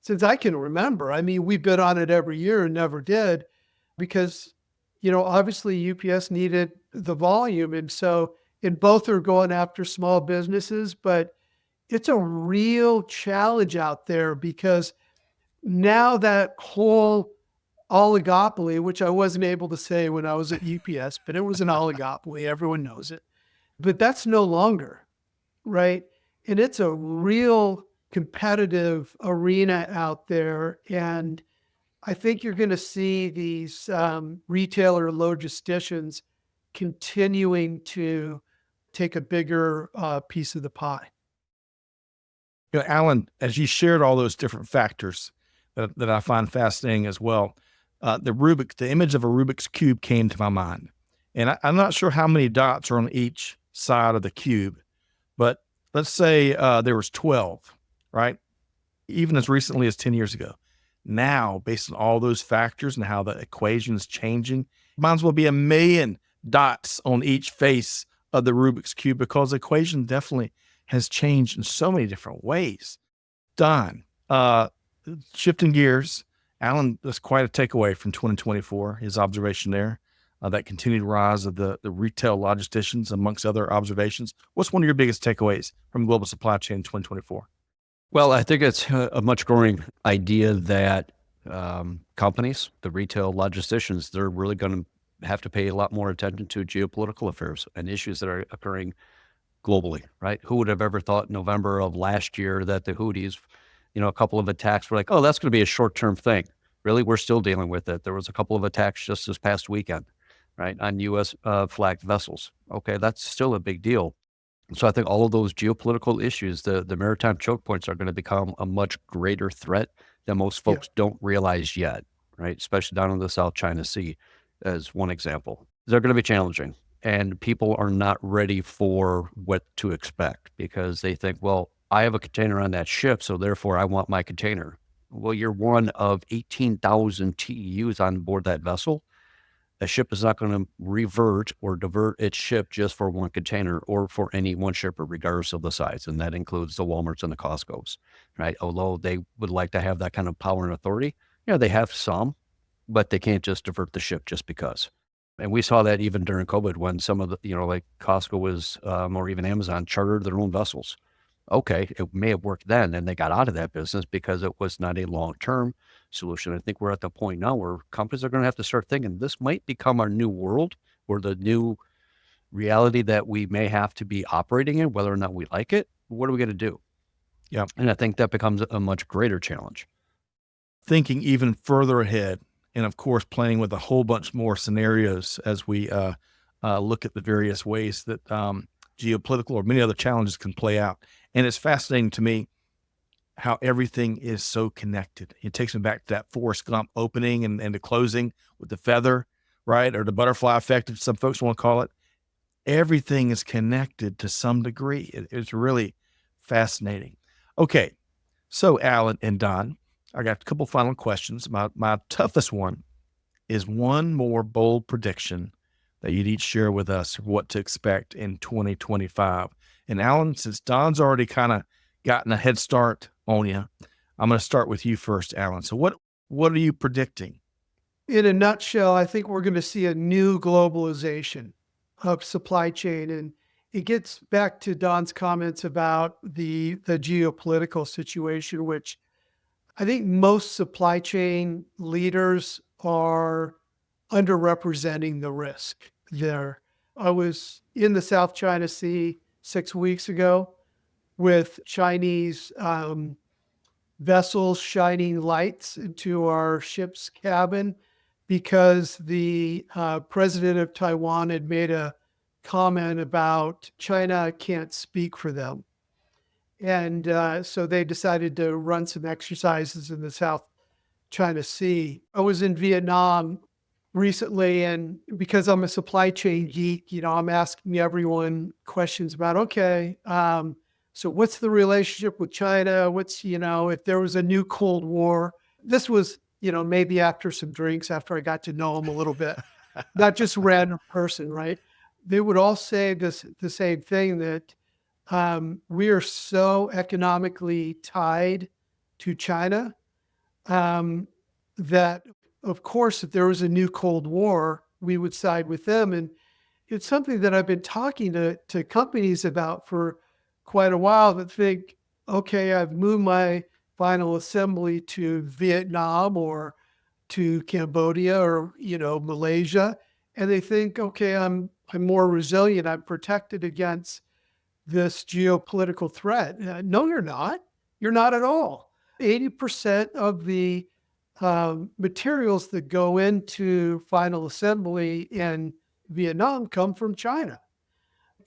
since I can remember. I mean, we bid on it every year and never did because, obviously UPS needed the volume. And both are going after small businesses, but it's a real challenge out there because now that whole oligopoly, which I wasn't able to say when I was at UPS, but it was an oligopoly. Everyone knows it. But that's no longer, right? And it's a real competitive arena out there. And I think you're going to see these retailer logisticians continuing to take a bigger piece of the pie. Alan, as you shared all those different factors that I find fascinating as well, the image of a Rubik's Cube came to my mind. And I'm not sure how many dots are on each side of the cube, but let's say there was 12, right? Even as recently as 10 years ago. Now, based on all those factors and how the equation is changing, might as well be 1 million dots on each face of the Rubik's Cube because the equation definitely has changed in so many different ways. Don, shifting gears, Alan, that's quite a takeaway from 2024, his observation there, that continued rise of the retail logisticians amongst other observations. What's one of your biggest takeaways from global supply chain in 2024? Well, I think it's a much growing idea that companies, the retail logisticians, they're really going to have to pay a lot more attention to geopolitical affairs and issues that are occurring globally, right? Who would have ever thought in November of last year that the Houthis, a couple of attacks were like, oh, that's going to be a short-term thing. Really, we're still dealing with it. There was a couple of attacks just this past weekend, right, on U.S. flagged vessels. Okay, that's still a big deal. So I think all of those geopolitical issues, the maritime choke points are going to become a much greater threat than most folks don't realize yet, right? Especially down in the South China Sea as one example. They're going to be challenging. And people are not ready for what to expect because they think, well, I have a container on that ship, so therefore I want my container. Well, you're one of 18,000 TEUs on board that vessel. A ship is not going to revert or divert its ship just for one container or for any one shipper, regardless of the size. And that includes the Walmarts and the Costcos, right? Although they would like to have that kind of power and authority, they have some, but they can't just divert the ship just because. And we saw that even during COVID when some of the, like Costco was, or even Amazon chartered their own vessels. Okay, it may have worked then, and they got out of that business because it was not a long-term solution. I think we're at the point now where companies are going to have to start thinking this might become our new world or the new reality that we may have to be operating in, whether or not we like it. What are we going to do? Yeah. And I think that becomes a much greater challenge. Thinking even further ahead, and of course, playing with a whole bunch more scenarios as we look at the various ways that geopolitical or many other challenges can play out. And it's fascinating to me how everything is so connected. It takes me back to that Forrest Gump opening and the closing with the feather, right? Or the butterfly effect, if some folks want to call it. Everything is connected to some degree. It's really fascinating. Okay, so Alan and Don, I got a couple final questions. My toughest one is one more bold prediction that you'd each share with us of what to expect in 2025. And Alan, since Don's already kind of gotten a head start on you, I'm going to start with you first, Alan. So what are you predicting? In a nutshell, I think we're going to see a new globalization of supply chain. And it gets back to Don's comments about the geopolitical situation, which I think most supply chain leaders are underrepresenting the risk there. I was in the South China Sea 6 weeks ago with Chinese vessels shining lights into our ship's cabin because the president of Taiwan had made a comment about China can't speak for them. And so they decided to run some exercises in the South China Sea. I was in Vietnam recently, and because I'm a supply chain geek, I'm asking everyone questions about, okay, so what's the relationship with China? What's, if there was a new Cold War? This was, maybe after some drinks, after I got to know them a little bit, not just a random person, right? They would all say the same thing, that we are so economically tied to China that, of course, if there was a new Cold War, we would side with them. And it's something that I've been talking to companies about for quite a while, that think, okay, I've moved my final assembly to Vietnam or to Cambodia or, Malaysia. And they think, okay, I'm more resilient. I'm protected against this geopolitical threat. No, you're not. You're not at all. 80% of the materials that go into final assembly in Vietnam come from China.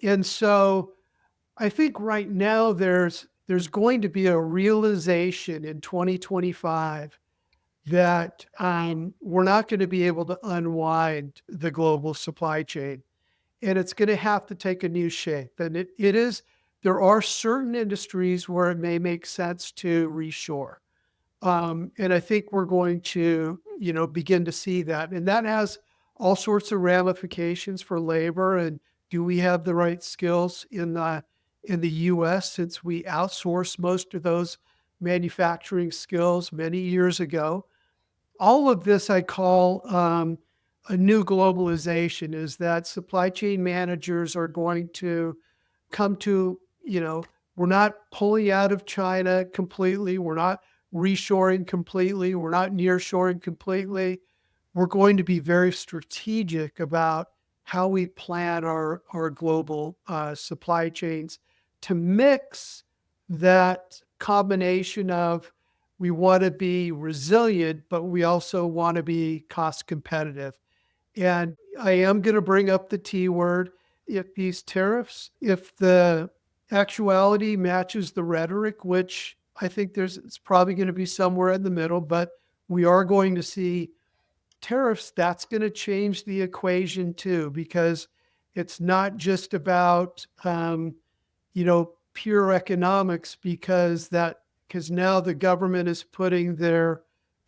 And so I think right now there's going to be a realization in 2025 that we're not going to be able to unwind the global supply chain, and it's going to have to take a new shape. And there are certain industries where it may make sense to reshore. And I think we're going to, begin to see that. And that has all sorts of ramifications for labor. And do we have the right skills in the U.S., since we outsourced most of those manufacturing skills many years ago? All of this I call a new globalization, is that supply chain managers are going to come to, we're not pulling out of China completely. We're not reshoring completely. We're not nearshoring completely. We're going to be very strategic about how we plan our global supply chains to mix that combination of, we want to be resilient, but we also want to be cost competitive. And I am going to bring up the T word. If these tariffs, if the actuality matches the rhetoric, which I think it's probably going to be somewhere in the middle, but we are going to see tariffs, that's going to change the equation too, because it's not just about, pure economics, because now the government is putting their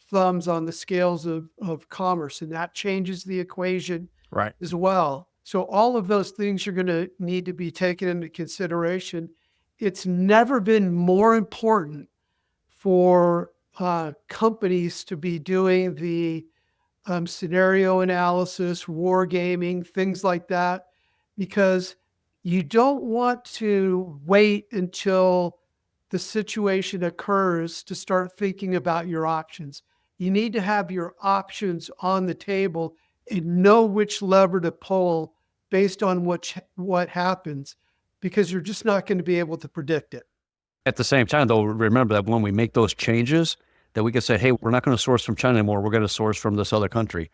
thumbs on the scales of commerce, and that changes the equation Right. as well. So all of those things are going to need to be taken into consideration. It's never been more important for companies to be doing the scenario analysis, war gaming, things like that, because you don't want to wait until the situation occurs to start thinking about your options. You need to have your options on the table and know which lever to pull based on what happens, because you're just not going to be able to predict it. At the same time, though, remember that when we make those changes, that we can say, hey, we're not going to source from China anymore. We're going to source from this other country.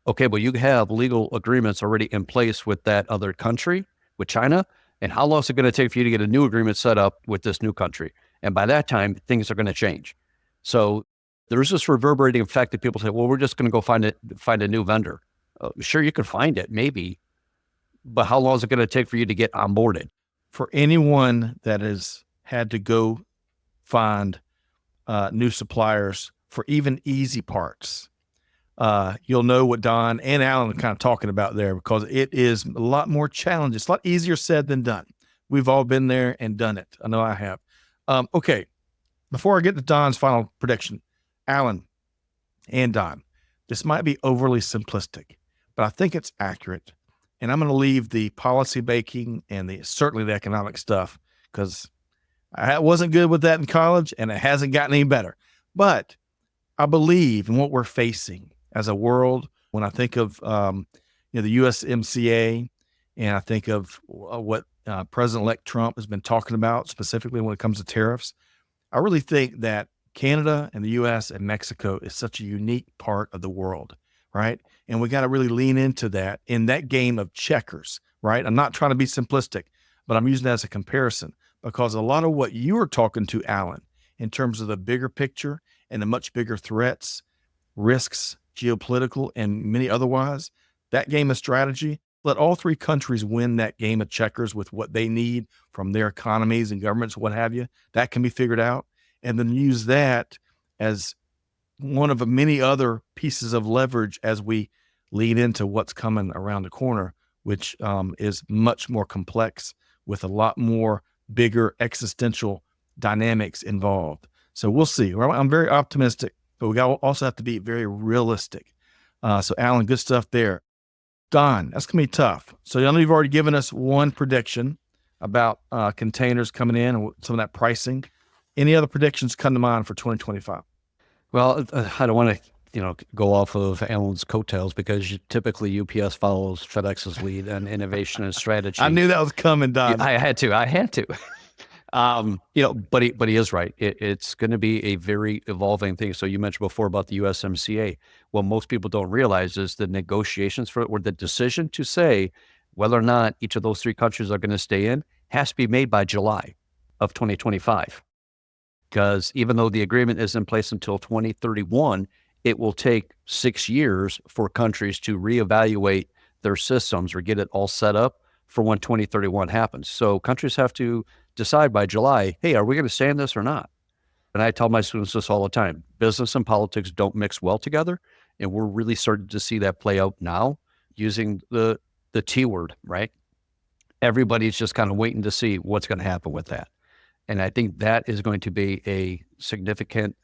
Okay, but you have legal agreements already in place with that other country, with China. And how long is it going to take for you to get a new agreement set up with this new country? And by that time, things are going to change. So there's this reverberating effect that people say, well, we're just going to go find a new vendor. Sure, you could find it, maybe. But how long is it going to take for you to get onboarded? For anyone that has had to go find new suppliers for even easy parts, you'll know what Don and Alan are kind of talking about there, because it is a lot more challenging. It's a lot easier said than done. We've all been there and done it. I know I have. Okay, before I get to Don's final prediction, Alan and Don, this might be overly simplistic, but I think it's accurate. And I'm going to leave the policy making and certainly the economic stuff, because I wasn't good with that in college and it hasn't gotten any better. But I believe in what we're facing as a world. When I think of the USMCA, and I think of what President-elect Trump has been talking about specifically when it comes to tariffs, I really think that Canada and the U.S. and Mexico is such a unique part of the world, right? And we got to really lean into that in that game of checkers, right? I'm not trying to be simplistic, but I'm using that as a comparison, because a lot of what you are talking to, Alan, in terms of the bigger picture and the much bigger threats, risks, geopolitical, and many otherwise, that game of strategy, let all three countries win that game of checkers with what they need from their economies and governments, what have you. That can be figured out. And then use that as one of many other pieces of leverage as we lead into what's coming around the corner, which is much more complex with a lot more bigger existential dynamics involved. So we'll see. I'm very optimistic, but we also have to be very realistic. So Alan, good stuff there. Don, that's going to be tough. So I know you've already given us one prediction about containers coming in and some of that pricing. Any other predictions come to mind for 2025? Well, I don't want to, go off of Alan's coattails because typically UPS follows FedEx's lead on innovation and strategy. I knew that was coming, Don. I had to. But he is right. It's going to be a very evolving thing. So you mentioned before about the USMCA. What most people don't realize is the negotiations or the decision to say whether or not each of those three countries are going to stay in has to be made by July of 2025. Because even though the agreement is in place until 2031, it will take 6 years for countries to reevaluate their systems or get it all set up for when 2031 happens. So countries have to decide by July, hey, are we going to stay in this or not? And I tell my students this all the time. Business and politics don't mix well together. And we're really starting to see that play out now using the T word, right? Everybody's just kind of waiting to see what's going to happen with that. And I think that is going to be a significant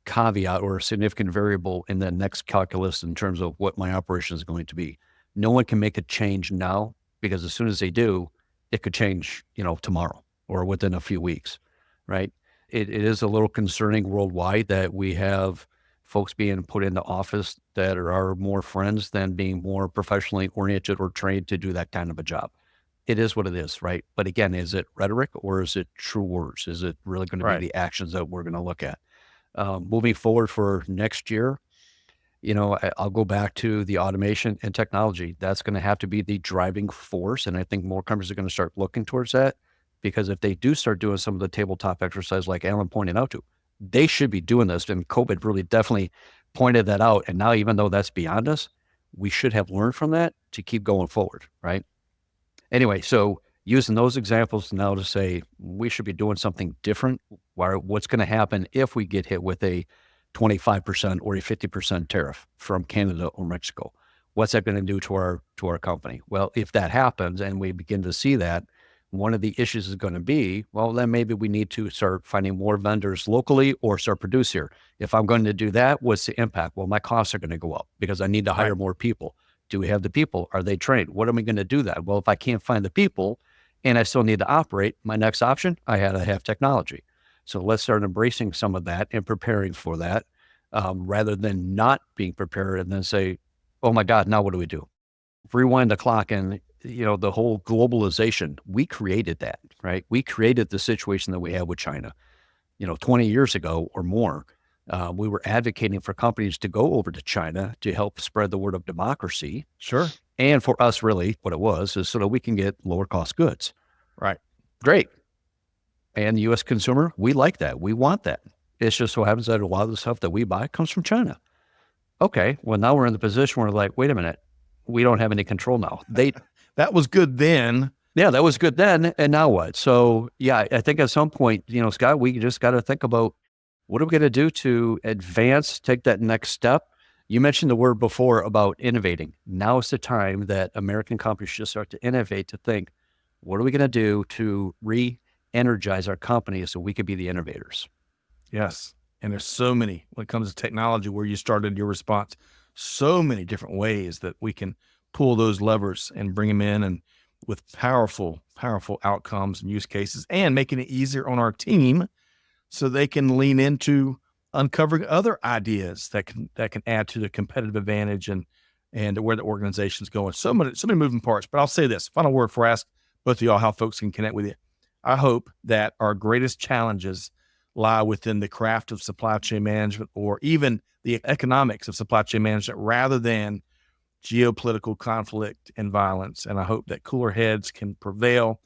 caveat or a significant variable in the next calculus in terms of what my operation is going to be. No one can make a change now because as soon as they do, it could change, tomorrow or within a few weeks, right? It is a little concerning worldwide that we have folks being put into office that are our more friends than being more professionally oriented or trained to do that kind of a job. It is what it is, right? But again, is it rhetoric or is it true words? Is it really going to be the actions that we're going to look at? Moving forward for next year, I'll go back to the automation and technology. That's going to have to be the driving force. And I think more companies are going to start looking towards that because if they do start doing some of the tabletop exercise like Alan pointed out to, they should be doing this. And COVID really definitely pointed that out. And now, even though that's beyond us, we should have learned from that to keep going forward, right? Anyway, so using those examples now to say we should be doing something different. What's going to happen if we get hit with a 25% or a 50% tariff from Canada or Mexico? What's that going to do to our company? Well, if that happens and we begin to see that, one of the issues is going to be, well, then maybe we need to start finding more vendors locally or start produce here. If I'm going to do that, what's the impact? Well, my costs are going to go up because I need to hire more people. Do we have the people? Are they trained? What am I going to do that? Well, if I can't find the people and I still need to operate, my next option, I had to have technology. So let's start embracing some of that and preparing for that rather than not being prepared and then say, oh my God, now what do we do? Rewind the clock and, the whole globalization, we created that, right? We created the situation that we have with China, 20 years ago or more. We were advocating for companies to go over to China to help spread the word of democracy. Sure. And for us, really, what it was is so that we can get lower cost goods. Right. Great. And the U.S. consumer, we like that. We want that. It's just so happens that a lot of the stuff that we buy comes from China. Okay. Well, now we're in the position where we're like, wait a minute, we don't have any control now. That was good then. Yeah, that was good then. And now what? So yeah, I think at some point, Scott, we just got to think about what are we going to do to advance, take that next step? You mentioned the word before about innovating. Now is the time that American companies should start to innovate, to think, what are we going to do to re-energize our company so we could be the innovators? Yes. And there's so many, when it comes to technology, where you started your response, so many different ways that we can pull those levers and bring them in and with powerful, powerful outcomes and use cases and making it easier on our team so they can lean into uncovering other ideas that can add to the competitive advantage and where the organization's going. So many moving parts. But I'll say this, final word before I ask both of y'all how folks can connect with you. I hope that our greatest challenges lie within the craft of supply chain management or even the economics of supply chain management rather than geopolitical conflict and violence. And I hope that cooler heads can prevail.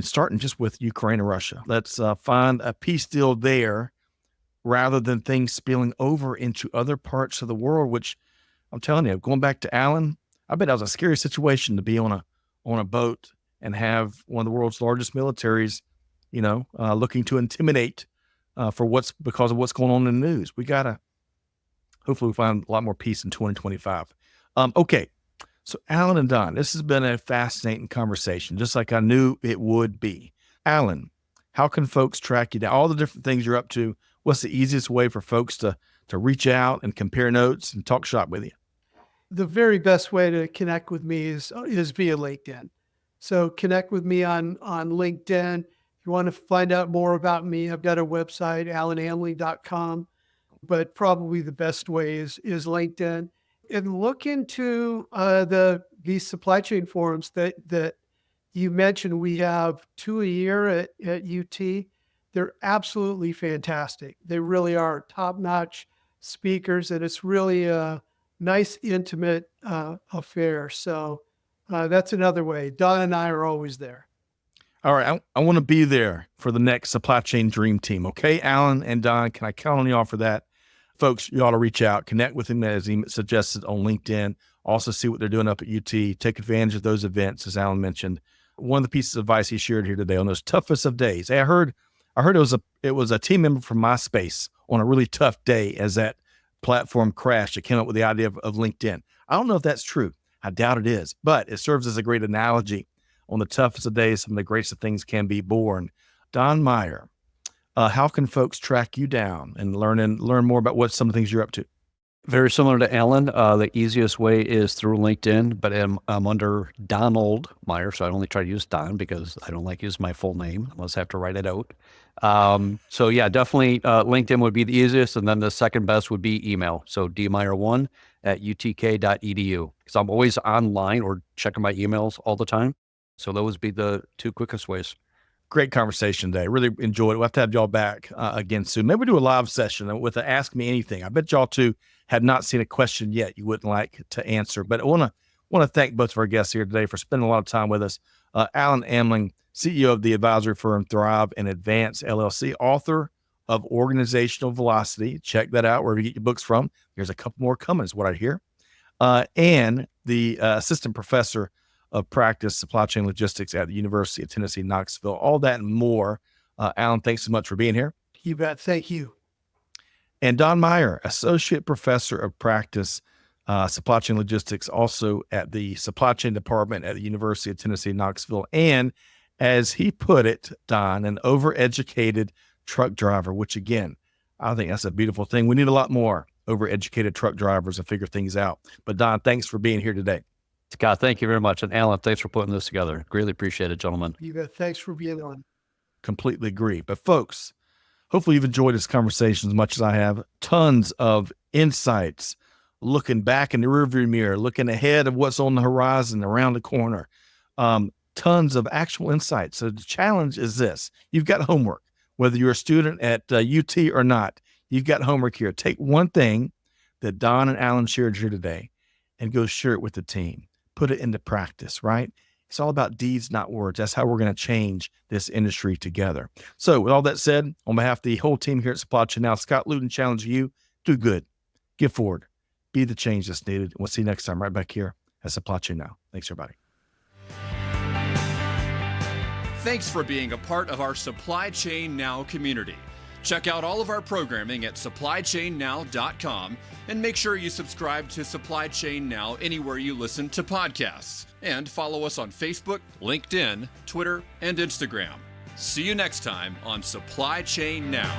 Starting just with Ukraine and Russia. Let's find a peace deal there rather than things spilling over into other parts of the world, which I'm telling you, going back to Alan, I bet that was a scary situation to be on a boat and have one of the world's largest militaries, looking to intimidate because of what's going on in the news. We gotta hopefully we find a lot more peace in 2025. Okay. So Alan and Don, this has been a fascinating conversation, just like I knew it would be. Alan, how can folks track you down? All the different things you're up to. What's the easiest way for folks to reach out and compare notes and talk shop with you? The very best way to connect with me is via LinkedIn. So connect with me on LinkedIn. If you want to find out more about me, I've got a website, alanamling.com, but probably the best way is LinkedIn. And look into these supply chain forums that you mentioned. We have 2 a year at UT. They're absolutely fantastic. They really are top-notch speakers, and it's really a nice, intimate affair. So that's another way. Don and I are always there. All right. I want to be there for the next supply chain dream team. Okay, Alan and Don, can I count on y'all for that? Folks, you ought to reach out, connect with him as he suggested on LinkedIn. Also see what they're doing up at UT. Take advantage of those events, as Alan mentioned. One of the pieces of advice he shared here today on those toughest of days. Hey, I heard it was a team member from MySpace on a really tough day as that platform crashed. It came up with the idea of LinkedIn. I don't know if that's true. I doubt it is, but it serves as a great analogy. On the toughest of days, some of the greatest of things can be born. Don Maier, how can folks track you down and learn more about what some of the things you're up to? Very similar to Alan. The easiest way is through LinkedIn, but I'm under Donald Maier, so I only try to use Don because I don't like using my full name unless I have to write it out. So yeah, definitely LinkedIn would be the easiest, and then the second best would be email. So dmaier1@utk.edu, because I'm always online or checking my emails all the time. So those would be the 2 quickest ways. Great conversation today. Really enjoyed it. We'll have to have y'all back again soon. Maybe do a live session with a Ask Me Anything. I bet y'all too have not seen a question yet you wouldn't like to answer. But I want to thank both of our guests here today for spending a lot of time with us. Alan Amling, CEO of the advisory firm Thrive and Advance LLC, author of Organizational Velocity. Check that out wherever you get your books from. There's a couple more coming, is what I hear. And the assistant professor of practice, supply chain logistics at the University of Tennessee, Knoxville. All that and more. Alan, thanks so much for being here. You bet. Thank you. And Don Maier, associate professor of practice, supply chain logistics, also at the supply chain department at the University of Tennessee, Knoxville. And as he put it, Don, an overeducated truck driver, which again, I think that's a beautiful thing. We need a lot more overeducated truck drivers to figure things out. But Don, thanks for being here today. Scott, thank you very much. And Alan, thanks for putting this together. Greatly appreciate it, gentlemen. You bet. Thanks for being on. Completely agree. But folks, hopefully you've enjoyed this conversation as much as I have. Tons of insights, looking back in the rearview mirror, looking ahead of what's on the horizon around the corner. Tons of actual insights. So the challenge is this. You've got homework, whether you're a student at UT or not. You've got homework here. Take one thing that Don and Alan shared here today and go share it with the team. Put it into practice, right? It's all about deeds, not words. That's how we're going to change this industry together. So with all that said, on behalf of the whole team here at Supply Chain Now, Scott Luton challenge you, do good, give forward, be the change that's needed. We'll see you next time right back here at Supply Chain Now. Thanks, everybody. Thanks for being a part of our Supply Chain Now community. Check out all of our programming at supplychainnow.com and make sure you subscribe to Supply Chain Now anywhere you listen to podcasts. And follow us on Facebook, LinkedIn, Twitter, and Instagram. See you next time on Supply Chain Now.